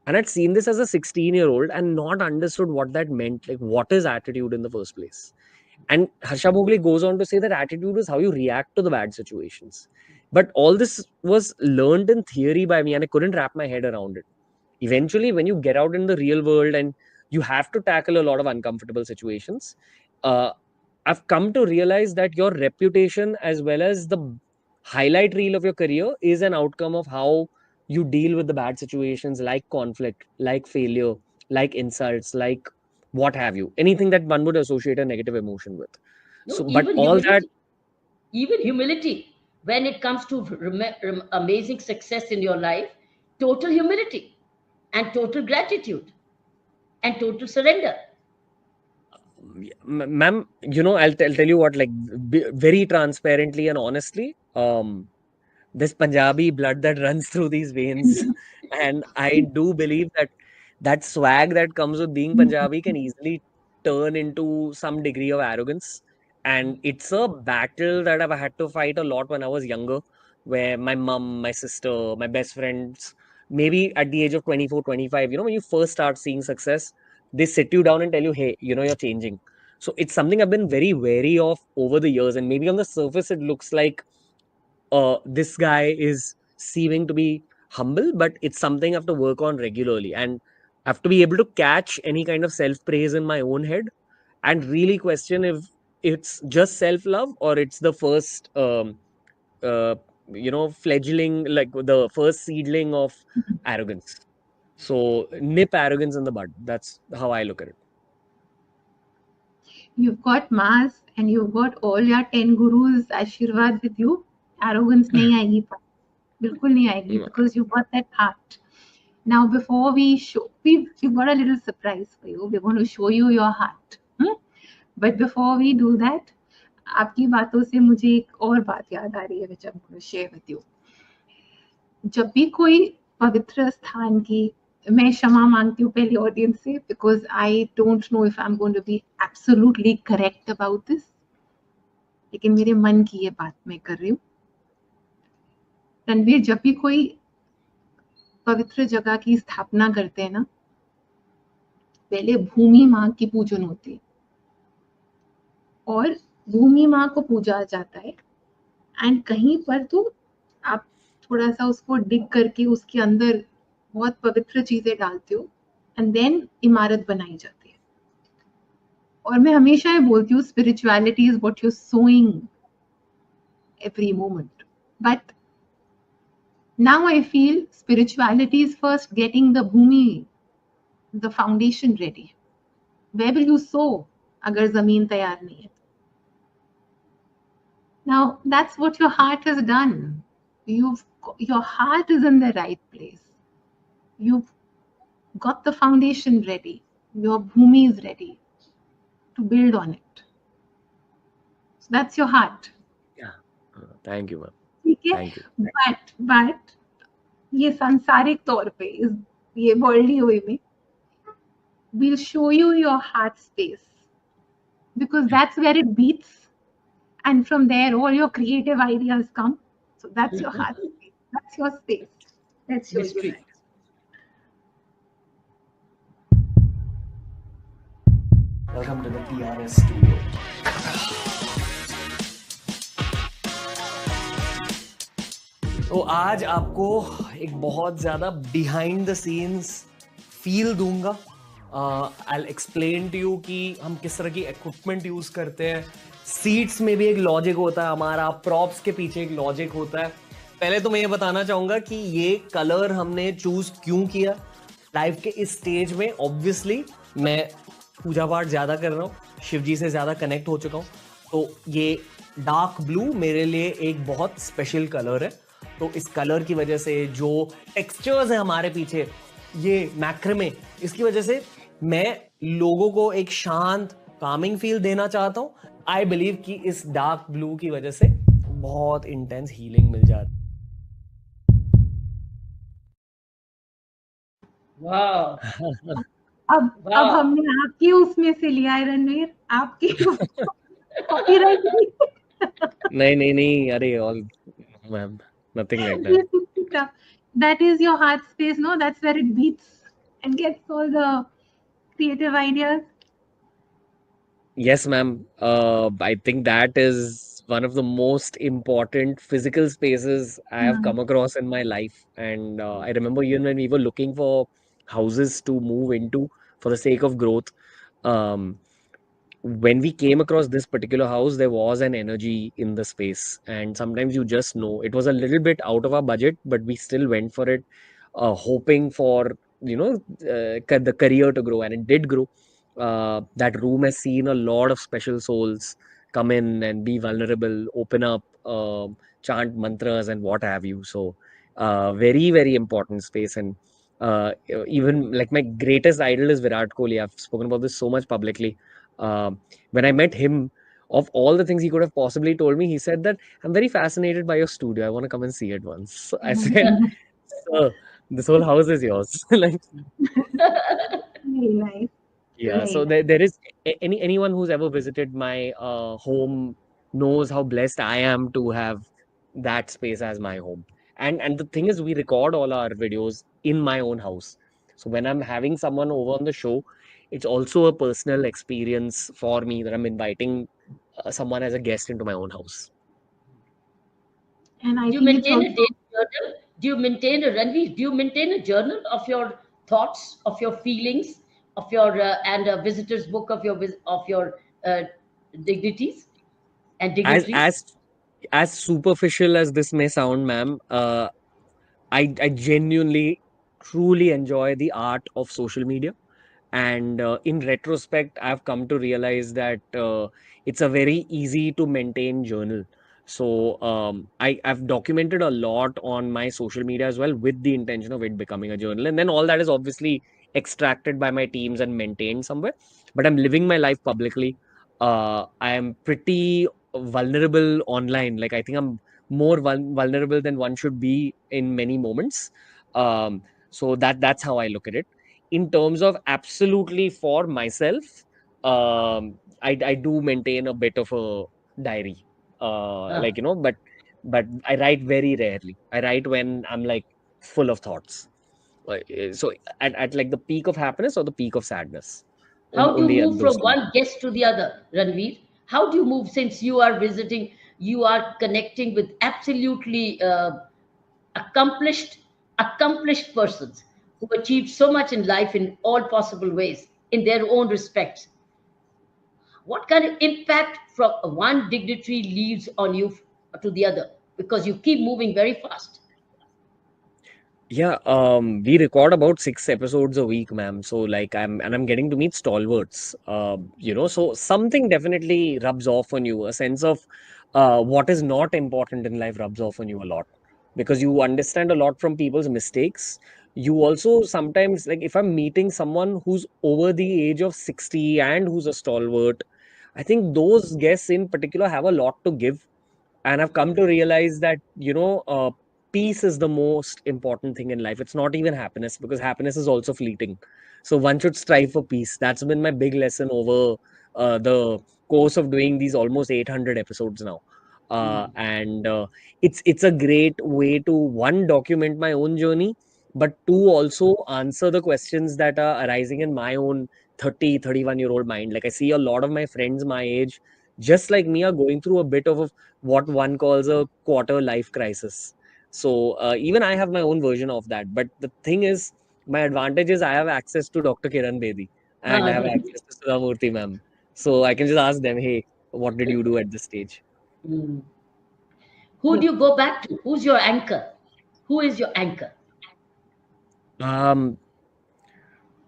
And I'd seen this as a 16-year-old and not understood what that meant. Like, what is attitude in the first place? And Harsha Bhogle goes on to say that attitude is how you react to the bad situations. But all this was learned in theory by me, and I couldn't wrap my head around it. Eventually, when you get out in the real world and you have to tackle a lot of uncomfortable situations, uh, I've come to realize that your reputation, as well as the highlight reel of your career, is an outcome of how you deal with the bad situations, like conflict, like failure, like insults, like what have you, anything that one would associate a negative emotion with. No, So, but even all that, humility. Even humility. When it comes to amazing success in your life, total humility and total gratitude and total surrender. ma'am, I'll tell you what, like, very transparently and honestly, this Punjabi blood that runs through these veins. And I do believe that that swag that comes with being Punjabi can easily turn into some degree of arrogance. And it's a battle that I've had to fight a lot when I was younger, where my mom, my sister, my best friends, maybe at the age of 24, 25, when you first start seeing success, they sit you down and tell you, hey, you're changing. So it's something I've been very wary of over the years. And maybe on the surface, it looks like this guy is seeming to be humble, but it's something I have to work on regularly. And I have to be able to catch any kind of self praise in my own head and really question if it's just self love or it's the first, fledgling, like the first seedling of arrogance. So nip arrogance in the bud. That's how I look at it. You've got mass and you've got all your 10 gurus आशीर्वाद with you. Arrogance नहीं आएगी पर बिल्कुल नहीं आएगी because you've got that heart. Now before we show, we've got a little surprise for you. We're going to show you your heart. But before we do that, आपकी बातों से मुझे एक और बात याद आ रही है which I'm going to share with you. जब भी कोई पवित्र स्थान की मैं क्षमा मांगती हूँ पहले ऑडियंस से because I don't know if I am going to be absolutely correct about this, लेकिन मेरे मन की ये बात मैं कर रही हूँ. रणवीर, जब भी कोई पवित्र जगह की स्थापना करते हैं ना, पहले भूमि माँ की पूजन होती है और भूमि माँ को पूजा जाता है। एंड कहीं पर तो आप थोड़ा सा उसको डिग करके उसके अंदर बहुत पवित्र चीजें डालते हो एंड देन इमारत बनाई जाती है। और मैं हमेशा ये बोलती हूँ, spirituality is what you sowing every moment. But now I feel spirituality is first getting the bhumi, the foundation ready. Where will you sow agar zameen tayar nahi hai? Now that's what your heart has done. Your heart is in the right place. You've got the foundation ready. Your bhumi is ready to build on it. So that's your heart. Yeah. Thank you, ma'am. ठीक है, Thank you. but ये सांसारिक तौर पे ये worldly वे में we'll show you your heart space because that's where it beats, and from there all your creative ideas come. So that's your heart space, that's your space. Let's show you Mystery. that. Welcome to the TRS studio. तो आज आपको एक बहुत ज़्यादा behind the scenes feel दूंगा। I explain to you कि हम किस तरह की इक्विपमेंट यूज़ करते हैं। सीट्स में भी एक लॉजिक होता है हमारा, प्रॉप्स के पीछे एक लॉजिक होता है। पहले तो मैं ये बताना चाहूँगा कि ये कलर हमने चूज़ क्यों किया लाइफ के इस स्टेज में। ऑब्वियसली मैं पूजा पाठ ज़्यादा कर रहा हूँ, शिव जी से ज़्यादा कनेक्ट हो चुका हूँ, तो ये डार्क ब्लू मेरे लिए एक बहुत स्पेशल कलर है। तो इस कलर की वजह से जो टेक्सचर्स है हमारे पीछे, ये मैक्रेमे, इसकी वजह से मैं लोगों को एक शांत कामिंग फील देना चाहता हूँ। आई बिलीव कि इस डार्क ब्लू की वजह से बहुत इंटेंस हीलिंग मिल जाती है। Wow. अब हमने आपकी उसमें से लिया है रणवीर, आपकी कॉपीराइट नहीं, अरे all ma'am, nothing like that. That is your heart space, no? That's where it beats and gets all the creative ideas. Yes, ma'am. I think that is one of the most important physical spaces I have come across in my life. And I remember even when we were looking for houses to move into for the sake of growth, um, when we came across this particular house, there was an energy in the space. And sometimes you just know it was a little bit out of our budget, but we still went for it, hoping for, the career to grow. And it did grow. That room has seen a lot of special souls come in and be vulnerable, open up, chant mantras and what have you. So, very, very important space. And even like my greatest idol is Virat Kohli. I've spoken about this so much publicly. When I met him, of all the things he could have possibly told me, he said that I'm very fascinated by your studio. I want to come and see it once. So I said, sir, this whole house is yours. Like, Very nice. yeah. Very So nice. there is anyone who's ever visited my home knows how blessed I am to have that space as my home. And the thing is, we record all our videos in my own house. So when I'm having someone over on the show, it's also a personal experience for me that I'm inviting someone as a guest into my own house. And I Do you think it's maintain a also daily journal? Do you maintain a Ranveer? Do you maintain a journal of your thoughts, of your feelings, of your and a visitor's book of your uh, dignities and As dignitaries? as as superficial as this may sound, ma'am, I genuinely truly enjoy the art of social media. And in retrospect, I've come to realize that it's a very easy to maintain journal. So I've documented a lot on my social media as well with the intention of it becoming a journal. And then all that is obviously extracted by my teams and maintained somewhere. But I'm living my life publicly. I am pretty vulnerable online. Like I think I'm more vulnerable than one should be in many moments. So that's how I look at it. In terms of absolutely for myself, I do maintain a bit of a diary, Uh, but I write very rarely. I write when I'm like full of thoughts. So at like the peak of happiness or the peak of sadness? How do you Only at move from those two. one guest to the other, Ranveer? How do you move, since you are visiting, you are connecting with absolutely accomplished, accomplished persons who achieved so much in life in all possible ways in their own respects? What kind of impact from one dignitary leaves on you to the other? Because you keep moving very fast. Yeah, we record about 6 episodes a week, ma'am. So like I'm getting to meet stalwarts. So something definitely rubs off on you. A sense of what is not important in life rubs off on you a lot because you understand a lot from people's mistakes. You also sometimes, like, if I'm meeting someone who's over the age of 60 and who's a stalwart, I think those guests in particular have a lot to give. And I've come to realize that, peace is the most important thing in life. It's not even happiness, because happiness is also fleeting. So one should strive for peace. That's been my big lesson over the course of doing these almost 800 episodes now. And it's a great way to, one, document my own journey, but two, also answer the questions that are arising in my own 31-year-old mind. Like, I see a lot of my friends my age, just like me, are going through a bit of what one calls a quarter life crisis. So even I have my own version of that. But the thing is, my advantage is I have access to Dr. Kiran Bedi and I have access to Sudha Murthy ma'am. So I can just ask them, hey, what did you do at this stage? Mm. Who do you go back to? Who's your anchor? Who is your anchor? Um,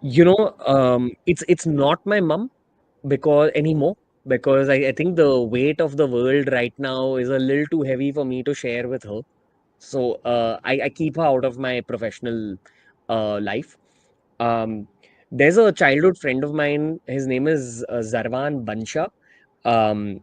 it's not my mom because anymore, because I think the weight of the world right now is a little too heavy for me to share with her. So I keep her out of my professional life. Um, there's a childhood friend of mine. His name is Zarwan Bansha. Um,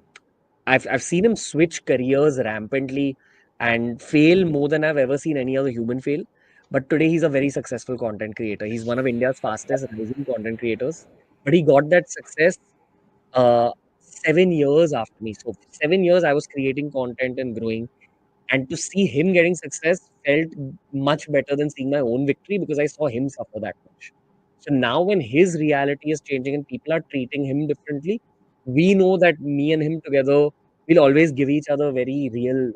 I've seen him switch careers rampantly and fail more than I've ever seen any other human fail. But today he's a very successful content creator. He's one of India's fastest rising content creators. But he got that success uh, 7 years after me. So for 7 years I was creating content and growing, and to see him getting success felt much better than seeing my own victory, because I saw him suffer that much. So now, when his reality is changing and people are treating him differently, we know that me and him together will always give each other very real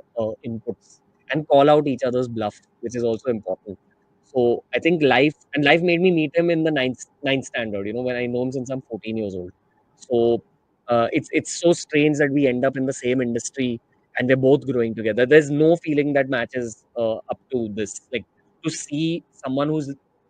inputs and call out each other's bluff, which is also important. So I think life made me meet him in the ninth standard, when I know him since I'm 14 years old. So it's so strange that we end up in the same industry and we're both growing together. There's no feeling that matches up to this. Like, to see someone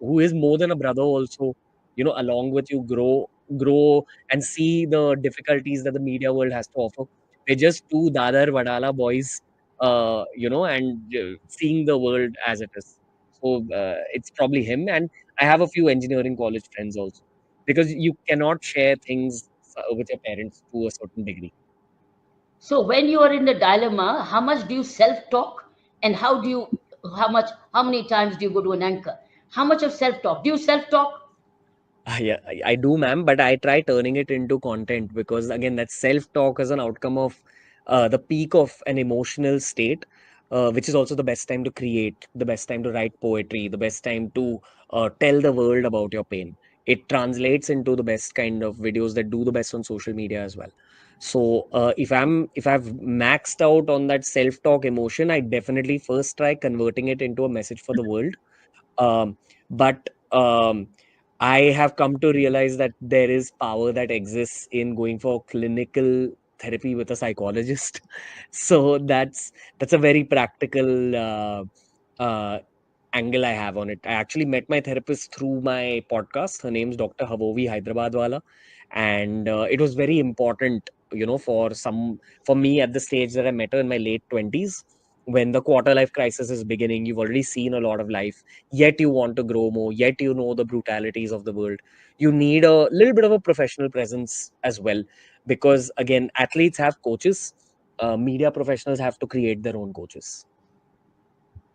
who is more than a brother also, along with you, grow and see the difficulties that the media world has to offer. We're just two Dadar Vadala boys, and seeing the world as it is. So it's probably him, and I have a few engineering college friends also, because you cannot share things with your parents to a certain degree. So when you are in the dilemma, how much do you self-talk, and how many times do you go to an anchor? How much of self-talk? Do you self-talk? Yeah, I do, ma'am, but I try turning it into content, because again, that self-talk is an outcome of the peak of an emotional state, which is also the best time to create, the best time to write poetry, the best time to tell the world about your pain. It translates into the best kind of videos that do the best on social media as well. So if I've maxed out on that self-talk emotion, I definitely first try converting it into a message for the world. But I have come to realize that there is power that exists in going for clinical therapy with a psychologist. So that's a very practical uh, angle I have on it. I actually met my therapist through my podcast. Her name's Dr. Havovi Hyderabadwala, and it was very important, for me at the stage that I met her in my late 20s, when the quarter life crisis is beginning. You've already seen a lot of life, yet you want to grow more, yet you know the brutalities of the world. You need a little bit of a professional presence as well, because again, athletes have coaches, media professionals have to create their own coaches.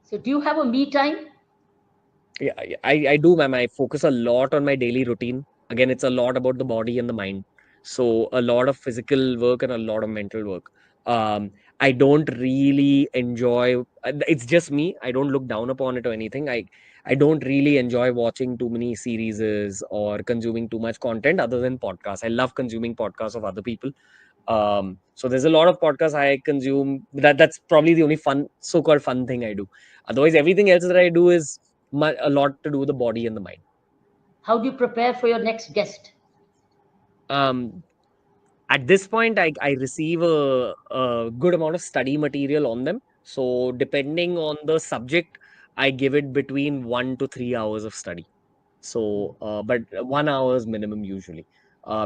So do you have a me time? Yeah, I do, ma'am. I focus a lot on my daily routine. Again, it's a lot about the body and the mind. So a lot of physical work and a lot of mental work. Um, I don't really enjoy. It's just me. I don't look down upon it or anything. I don't really enjoy watching too many series or consuming too much content other than podcasts. I love consuming podcasts of other people. So there's a lot of podcasts I consume. That's probably the only fun, so-called fun thing I do. Otherwise, everything else that I do is a lot to do with the body and the mind. How do you prepare for your next guest? Um, at this point, I receive a good amount of study material on them. So depending on the subject, I give it between 1 to 3 hours of study. So, but 1 hour is minimum usually,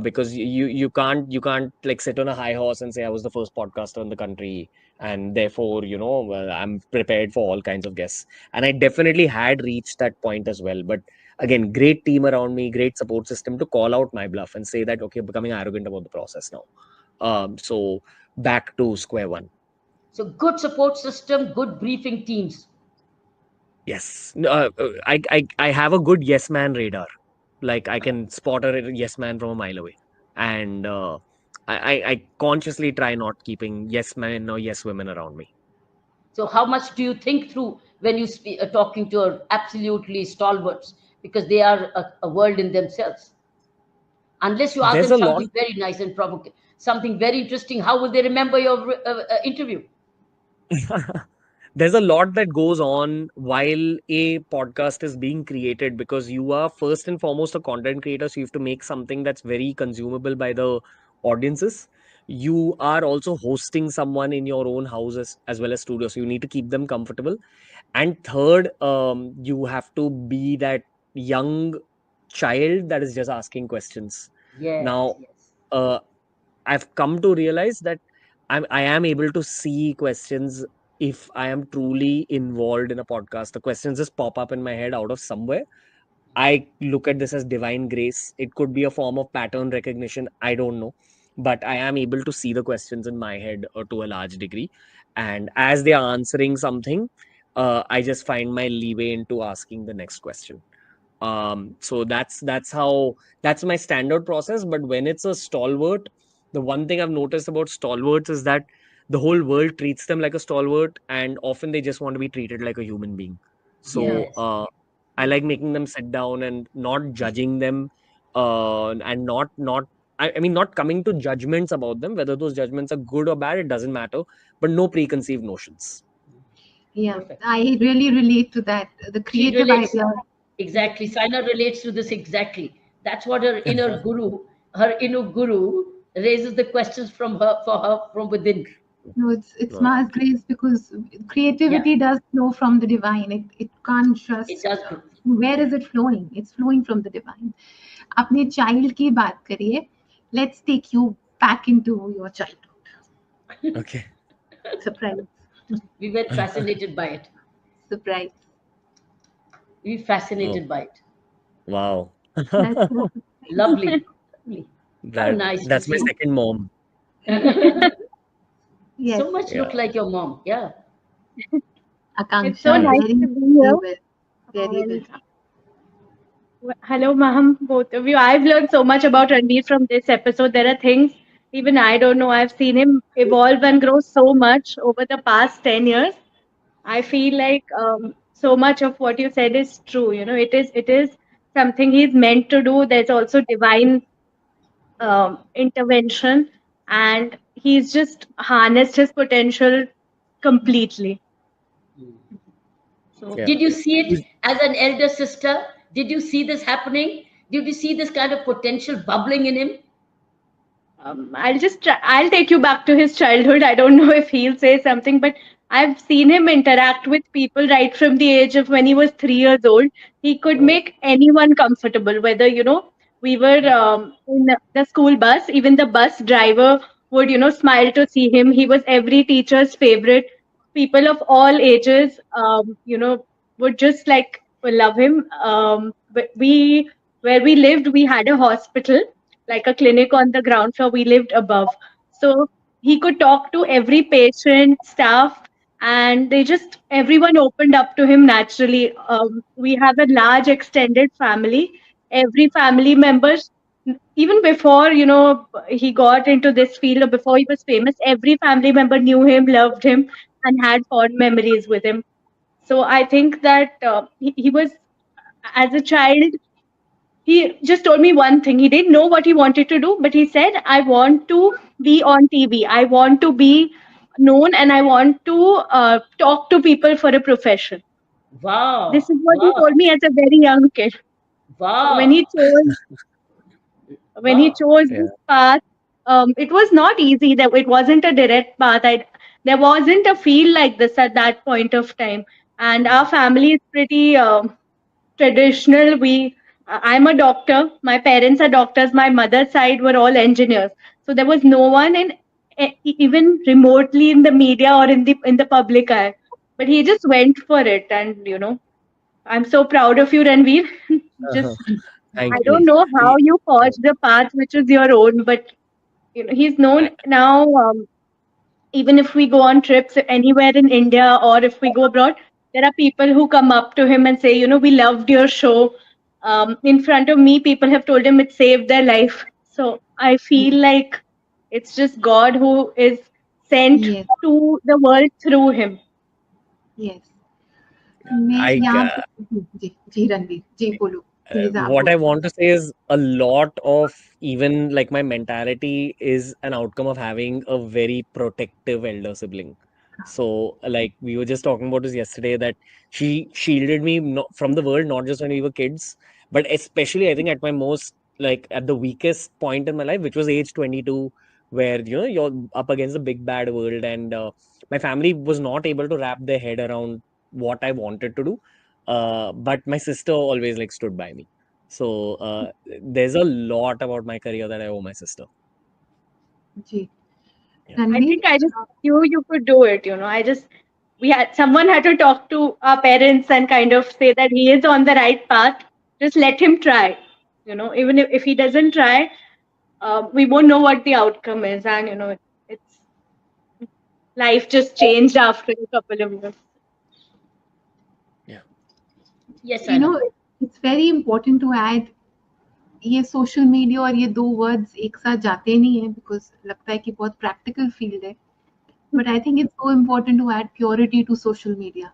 because you can't like sit on a high horse and say I was the first podcaster in the country, and therefore I'm prepared for all kinds of guests. And I definitely had reached that point as well. But again, great team around me, great support system to call out my bluff and say that okay, becoming arrogant about the process now. So back to square one. So good support system, good briefing teams. Yes, I have a good yes man radar. Like I can spot a yes man from a mile away, and I consciously try not keeping yes men or yes women around me. So how much do you think through when you talking to absolutely stalwarts, because they are a world in themselves? Unless you ask There's them a lot. something very nice and provocative, something very interesting, how will they remember your interview? There's a lot that goes on while a podcast is being created, because you are first and foremost a content creator, so you have to make something that's very consumable by the audiences. You are also hosting someone in your own houses as well as studio, so you need to keep them comfortable. And third, you have to be that young child that is just asking questions. Yes, Now, yes. I've come to realize that I am able to see questions if I am truly involved in a podcast. The questions just pop up in my head out of somewhere. I look at this as divine grace. It could be a form of pattern recognition. I don't know. But I am able to see the questions in my head to a large degree. And as they are answering something, I just find my leeway into asking the next question. So that's my standard process. But when it's a stalwart, the one thing I've noticed about stalwarts is that the whole world treats them like a stalwart, and often they just want to be treated like a human being. So Yes. I like making them sit down and not judging them, and not I mean not coming to judgments about them. Whether those judgments are good or bad, it doesn't matter. But no preconceived notions. Yeah, Perfect. I really relate to that. The She creative relates idea. exactly. Saina relates to this exactly. That's what her inner guru raises the questions from her for her from within. No, it's Right. mass grace, because Yeah, creativity does flow from the divine. It can't it just does. where is it flowing? It's flowing from the divine. अपने child की बात करिए. Let's take you back into your childhood. Okay. Surprise, We were fascinated by it. surprise. We were Oh, fascinated by it. wow. That's so Lovely. Lovely. How That nice to that's my see. second mom. yes, So much Yeah. look like your mom. Yeah. It's so Akanksha, nice very, to be very here. well, very well. And hello, Maham, both of you. I've learned so much about Ranveer from this episode. There are things even I don't know. I've seen him evolve and grow so much over the past 10 years. I feel like so much of what you said is true. You know, it is something he's meant to do. There's also divine intervention, and he's just harnessed his potential completely. So Yeah. Did you see it as an elder sister? Did you see this happening? Did you see this kind of potential bubbling in him? I'll take you back to his childhood. I don't know if he'll say something, but I've seen him interact with people right from the age of when he was 3 years old. He could Oh, make anyone comfortable, whether, we were in the school bus, even the bus driver would, smile to see him. He was every teacher's favorite. People of all ages, would just like love him. Where we lived, we had a hospital, like a clinic on the ground floor. We lived above. So he could talk to every patient, staff, and everyone opened up to him naturally. We have a large extended family. Every family member, even before, he got into this field or before he was famous, every family member knew him, loved him, and had fond memories with him. So I think that he was as a child, he just told me one thing. He didn't know what he wanted to do, but he said, I want to be on TV. I want to be known and I want to talk to people for a profession. This Wow. is what he Wow. told me as a very young kid. So Wow. when he Wow. chose Yeah. this path, it was not easy. That it wasn't a direct path. There wasn't a feel like this at that point of time. And our family is pretty traditional. I'm a doctor. My parents are doctors. My mother's side were all engineers. So there was no one in even remotely in the media or in the public eye. But he just went for it, and I'm so proud of you, Ranveer. Uh-huh. Just I Thank you. don't know how Y- you forged the path which is your own, but he's known I- now. Even if we go on trips anywhere in India or if we go abroad, there are people who come up to him and say, we loved your show. In front of me, people have told him it saved their life. So I feel like it's just God who is sent Yes, to the world through him. yes. मैं I यहाँ पे जी जी रणवीर जी बोलो please आप what I बोलो want to say is a lot of even like my mentality is an outcome of having a very protective elder sibling. So like we were just talking about this yesterday that she shielded me from the world, not just when we were kids, but especially I think at my most like at the weakest point in my life, which was age 22, where you're up against the big bad world, and my family was not able to wrap their head around what I wanted to do, but my sister always like stood by me. So there's a lot about my career that I owe my sister. जी Yeah. I Ranveer think I just knew you could do it. Someone had to talk to our parents and kind of say that he is on the right path. Just let him try. Even if he doesn't try, we won't know what the outcome is. And it's life just changed after a couple of years. Yeah. Yes, you Anna. know it's very important to add ये social media और ये दो words एक साथ जाते नहीं है because लगता है कि बहुत प्रैक्टिकल फील्ड है but I think it's so important to add purity to social media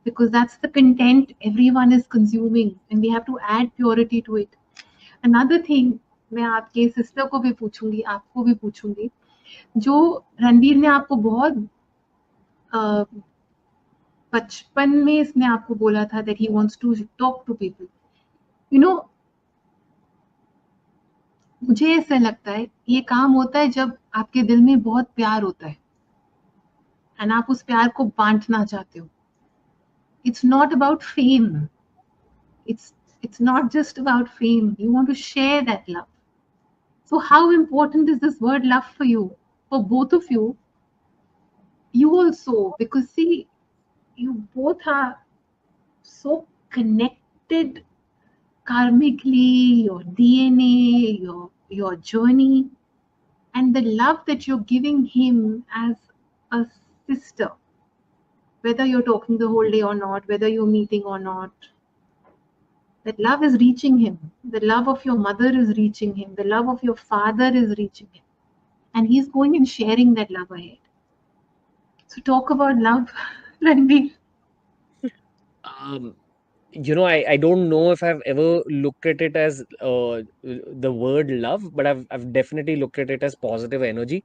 because that's the content everyone is consuming and we have to add purity to it. Another thing मैं आपके sister को भी पूछूंगी आपको भी पूछूंगी जो रणवीर ने आपको बहुत बचपन में इसने आपको बोला था that he wants to talk to people. You know, मुझे ऐसा लगता है ये काम होता है जब आपके दिल में बहुत प्यार होता है एंड आप उस प्यार को बांटना चाहते हो. It's not about fame. It's not just about fame. You want to share that love. So how important is this word love for you? For both of you, you also, because see, you both are so connected karmically, your DNA, your journey, and the love that you're giving him as a sister, whether you're talking the whole day or not, whether you're meeting or not, that love is reaching him. The love of your mother is reaching him. The love of your father is reaching him. And he's going and sharing that love ahead. So talk about love, Ranveer. Um, I don't know if I've ever looked at it as the word love, but I've definitely looked at it as positive energy.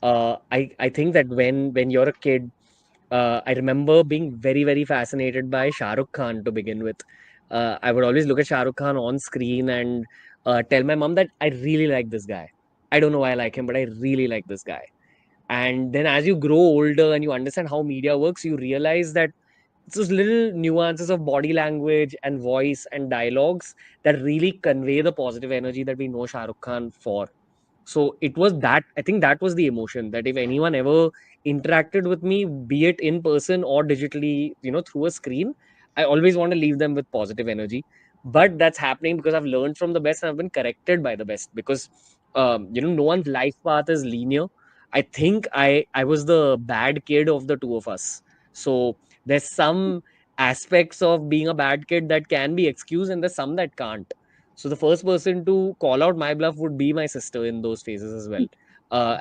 I think that when you're a kid, I remember being very, very fascinated by Shah Rukh Khan to begin with. I would always look at Shah Rukh Khan on screen and tell my mom that I really like this guy. I don't know why I like him, but I really like this guy. And then as you grow older and you understand how media works, you realize that it's those little nuances of body language and voice and dialogues that really convey the positive energy that we know Shah Rukh Khan for. So it was that, I think that was the emotion that if anyone ever interacted with me, be it in person or digitally, through a screen, I always want to leave them with positive energy. But that's happening because I've learned from the best and I've been corrected by the best because, no one's life path is linear. I think I was the bad kid of the two of us. So there's some aspects of being a bad kid that can be excused and there's some that can't. So the first person to call out my bluff would be my sister in those phases as well.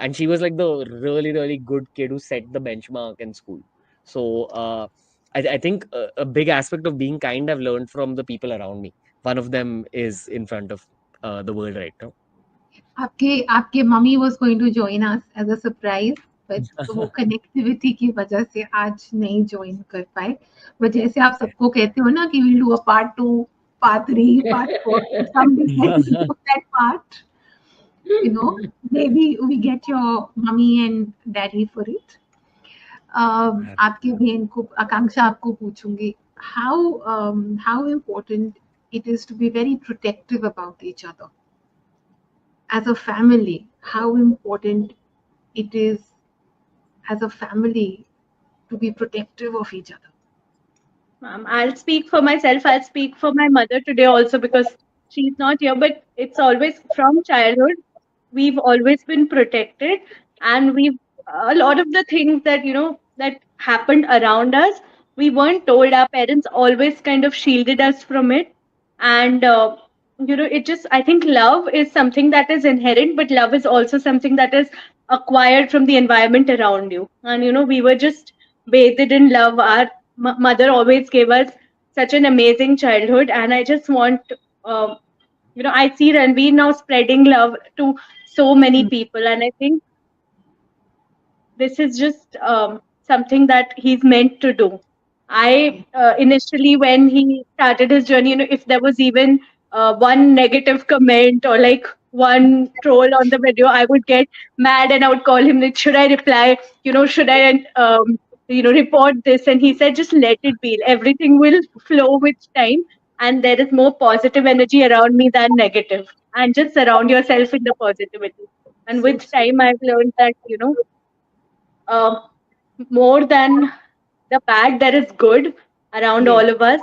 And she was like the really, really good kid who set the benchmark in school. So I think a big aspect of being kind I've learned from the people around me. One of them is in front of the world right now. आपके आपके mummy was going to join us as a surprise, but वो connectivity की वजह से आज नहीं join कर पाए. But जैसे आप सबको कहते हो ना कि we'll do a part 2, part 3, part 4, someday we'll do that part. You know, maybe we get your mummy and daddy for it. आपके बहन को आकांक्षा आपको पूछूंगी how important it is to be very protective about each other as a family. How important it is as a family to be protective of each other. I'll speak for myself. I'll speak for my mother today also because she's not here. But it's always from childhood. We've always been protected, and we've a lot of the things that that happened around us. We weren't told. Our parents always kind of shielded us from it, and it just I think love is something that is inherent, but love is also something that is acquired from the environment around you. And we were just bathed in love. Our mother always gave us such an amazing childhood, and I just want I see Ranveer now spreading love to so many people, and I think this is just something that he's meant to do. I initially, when he started his journey, if there was even one negative comment or like one troll on the video, I would get mad and I would call him like, should I reply? Should I report this? And he said, just let it be. Everything will flow with time, and there is more positive energy around me than negative. And just surround yourself in the positivity. And with time, I've learned that uh, more than the bad, there is good around Yes. all of us.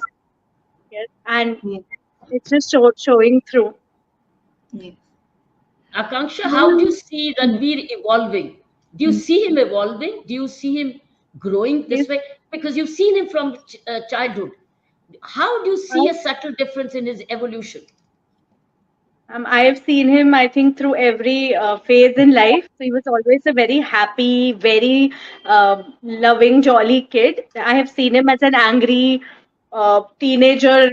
Yes, and Yes. it's just showing through. Yes. Akanksha, how do you see Ranveer evolving? Do you see him evolving? Do you see him growing this He's, way? Because you've seen him from childhood. How do you see a subtle difference in his evolution? I have seen him, I think, through every phase in life. So he was always a very happy, very loving, jolly kid. I have seen him as an angry teenager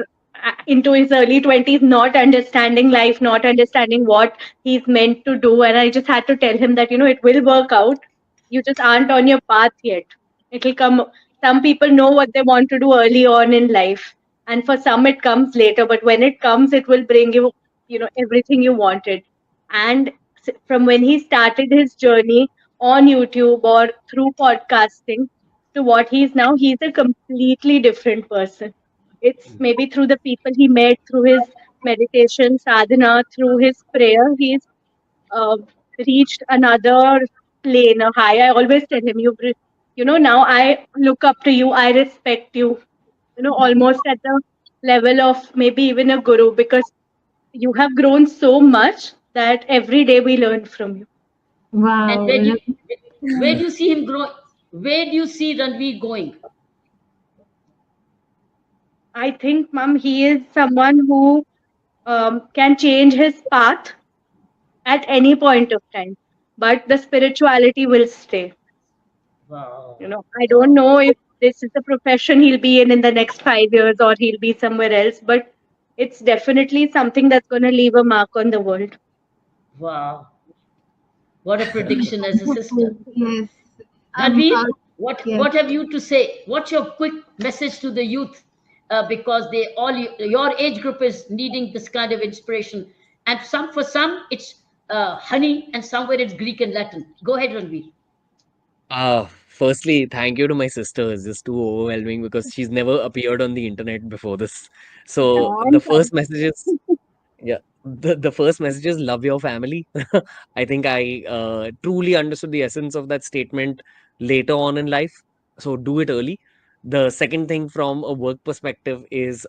into his early 20s, not understanding life, not understanding what he's meant to do. And I just had to tell him that, it will work out. You just aren't on your path yet. It'll come. Some people know what they want to do early on in life. And for some, it comes later. But when it comes, it will bring you everything you wanted. And from when he started his journey on YouTube or through podcasting to what he is now, he's a completely different person. It's maybe through the people he met, through his meditation sadhana, through his prayer, he's uh, reached another plane, a high. I always tell him, now I look up to you, I respect you, almost at the level of maybe even a guru, because you have grown so much that every day we learn from you. And Wow. where do you see him growing? Where do you see Ranveer going? I think, Mom, he is someone who can change his path at any point of time, but the spirituality will stay. Wow. I don't know if this is the profession he'll be in the next 5 years or he'll be somewhere else, but it's definitely something that's going to leave a mark on the world. Wow. What a prediction as a sister. Yes. Ranveer, Yes. what have you to say? What's your quick message to the youth? Because they all your age group is needing this kind of inspiration, and for some it's honey, and somewhere it's Greek and Latin. Go ahead, Ranveer. Firstly, thank you to my sister. It's just too overwhelming because she's never appeared on the internet before this. So Yeah, the first message is, yeah, the first message is love your family. I think I truly understood the essence of that statement later on in life. So do it early. The second thing from a work perspective is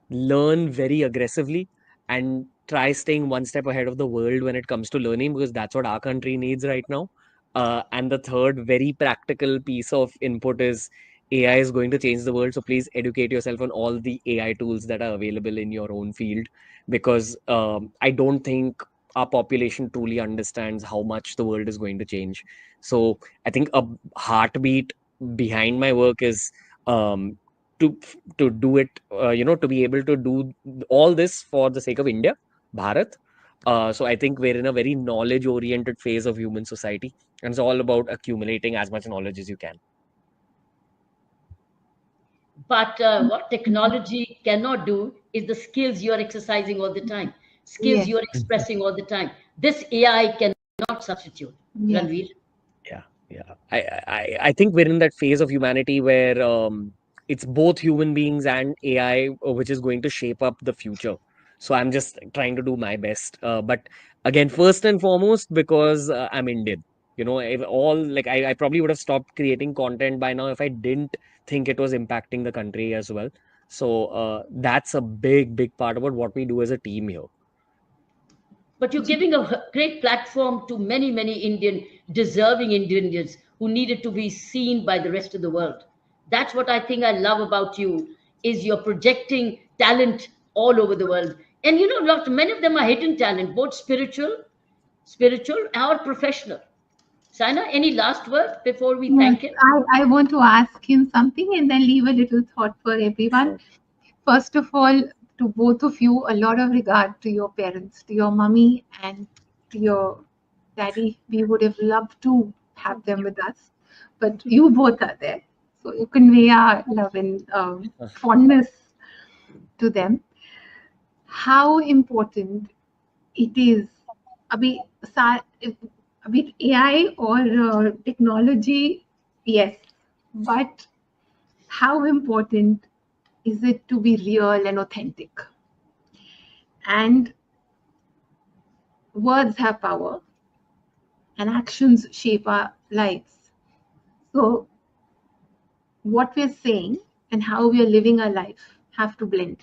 learn very aggressively and try staying one step ahead of the world when it comes to learning, because that's what our country needs right now. And the third very practical piece of input is AI is going to change the world. So please educate yourself on all the AI tools that are available in your own field, because I don't think our population truly understands how much the world is going to change. So I think a heartbeat behind my work is um, to do it, to be able to do all this for the sake of India, Bharat. So I think we're in a very knowledge-oriented phase of human society, and it's all about accumulating as much knowledge as you can. But what technology cannot do is the skills you are exercising all the time, skills Yes. you are expressing all the time. This AI cannot substitute, Yes. Ranveer. Yeah. I think we're in that phase of humanity where it's both human beings and AI, which is going to shape up the future. So I'm just trying to do my best. But again, first and foremost, because I'm Indian. If all like I probably would have stopped creating content by now if I didn't think it was impacting the country as well. So that's a big, big part about what we do as a team here. But you're giving a great platform to many, many deserving Indians who needed to be seen by the rest of the world. That's what I think I love about you, is you're projecting talent all over the world. And many of them are hidden talent, both spiritual or professional. Saina, any last word before we Yes, thank him? I want to ask him something and then leave a little thought for everyone. First of all, to both of you, a lot of regard to your parents, to your mummy and to your daddy. We would have loved to have them with us, but you both are there. So you convey our love and fondness to them. How important it is, abhi, abhi AI or technology, yes, but how important is it to be real and authentic? And words have power and actions shape our lives. So what we're saying and how we are living our life have to blend.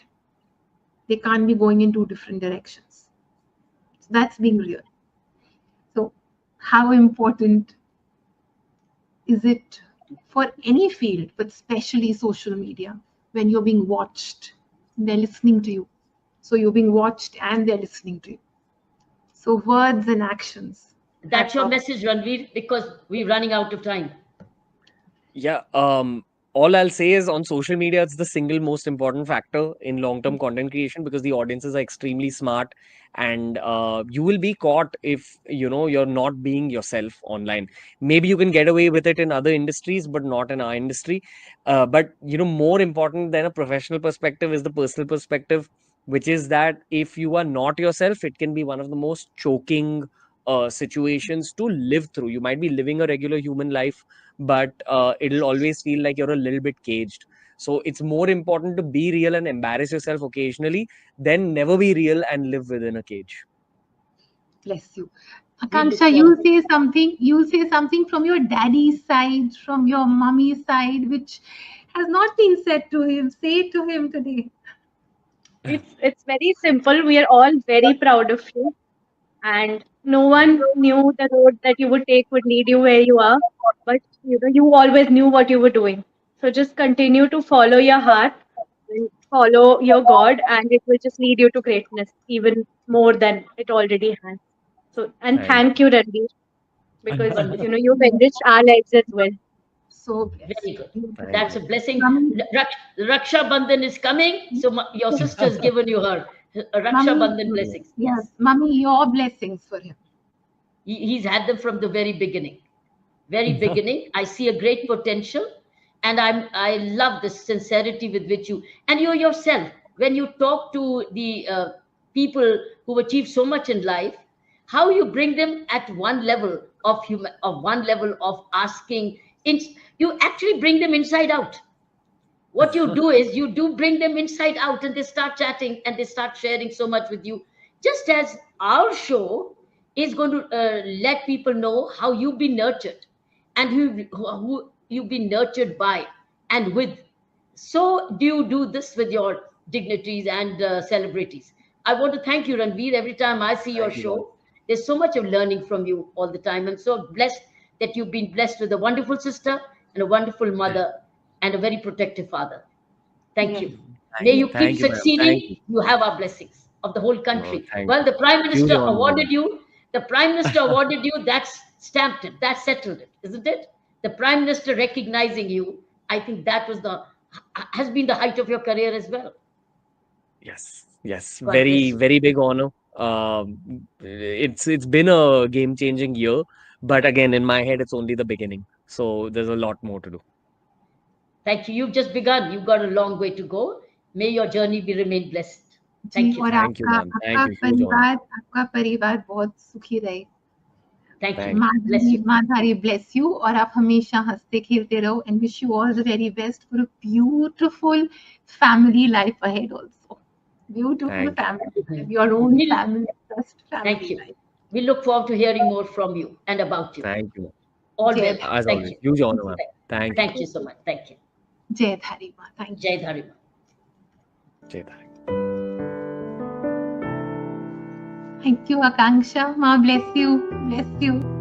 They can't be going in two different directions. So that's being real. So how important is it for any field, but especially social media, when you're being watched, they're listening to you. So you're being watched and they're listening to you. So words and actions. That's your message, Ranveer, because we're running out of time. Yeah. All I'll say is on social media, it's the single most important factor in long-term content creation because the audiences are extremely smart, and you will be caught if you're not being yourself online. Maybe you can get away with it in other industries, but not in our industry. But more important than a professional perspective is the personal perspective, which is that if you are not yourself, it can be one of the most choking situations to live through. You might be living a regular human life, but it'll always feel like you're a little bit caged. So it's more important to be real and embarrass yourself occasionally than never be real and live within a cage. Bless you. We look Akanksha, forward. you say something from your daddy's side, from your mummy's side, which has not been said to him. Say it to him today. It's very simple. We are all very proud of you, and no one knew the road that you would take would lead you where you are, but you always knew what you were doing. So just continue to follow your heart and follow your God, and it will just lead you to greatness even more than it already has. So, and Thank thank you, Ranveer, because Wonderful. you've enriched our lives as well. So blessed. Very good. Thank That's you. a blessing. Mummy, Raksha Bandhan is coming. So your sister's given you her Raksha mummy, Bandhan blessings. yes, Yes. mummy, your blessings for him. He's had them from the very beginning. Very beginning. I see a great potential. And I love the sincerity with which you, and you yourself, when you talk to the people who achieve so much in life, how you bring them at one level of one level of asking, you actually bring them inside out. What you do is you do bring them inside out, and they start chatting and they start sharing so much with you, just as our show is going to let people know how you've been nurtured and who you've been nurtured by and with. So do you do this with your dignitaries and celebrities? I want to thank you, Ranveer. Every time I see your Thank you, man. show, there's so much of learning from you all the time. I'm so blessed that you've been blessed with a wonderful sister and a wonderful mother and a very protective father. Thank Yes. you. May you keep Thank you, ma'am. Thank you. succeeding. You have our blessings of the whole No, country. thank Well, you. the Prime Huge Minister honor, awarded ma'am. you. The Prime Minister awarded you. That's stamped it. That settled it, isn't it? The Prime Minister recognizing you. I think that was the has been the height of your career as well. Yes, yes, God very, bless you. very big honor. It's been a game-changing year, but again, in my head, it's only the beginning. So there's a lot more to do. Thank you. You've just begun. You've got a long way to go. May your journey be remain blessed. Ji, Thank you. और Thank you, ma'am. Thank you. Huge honor. आपका परिवार बहुत सुखी रहे। Thank you. Thank you. Bless you. माधारी bless you, और आप हमेशा हंसते खेलते रहो, and wish you all the very best for a beautiful family life ahead also. Beautiful Thank you. family life, your own We'll- family, best Thank family you. life. We look forward to hearing more from you and about you. Thank you. All Jai well. As Thank always, you. huge honor, ma'am. Thank you. Thank you so much. Thank you. जय धारी माँ, thank you. Jai Dharima. Jai Dhari. Thank you, Akanksha. Ma bless you. Bless you.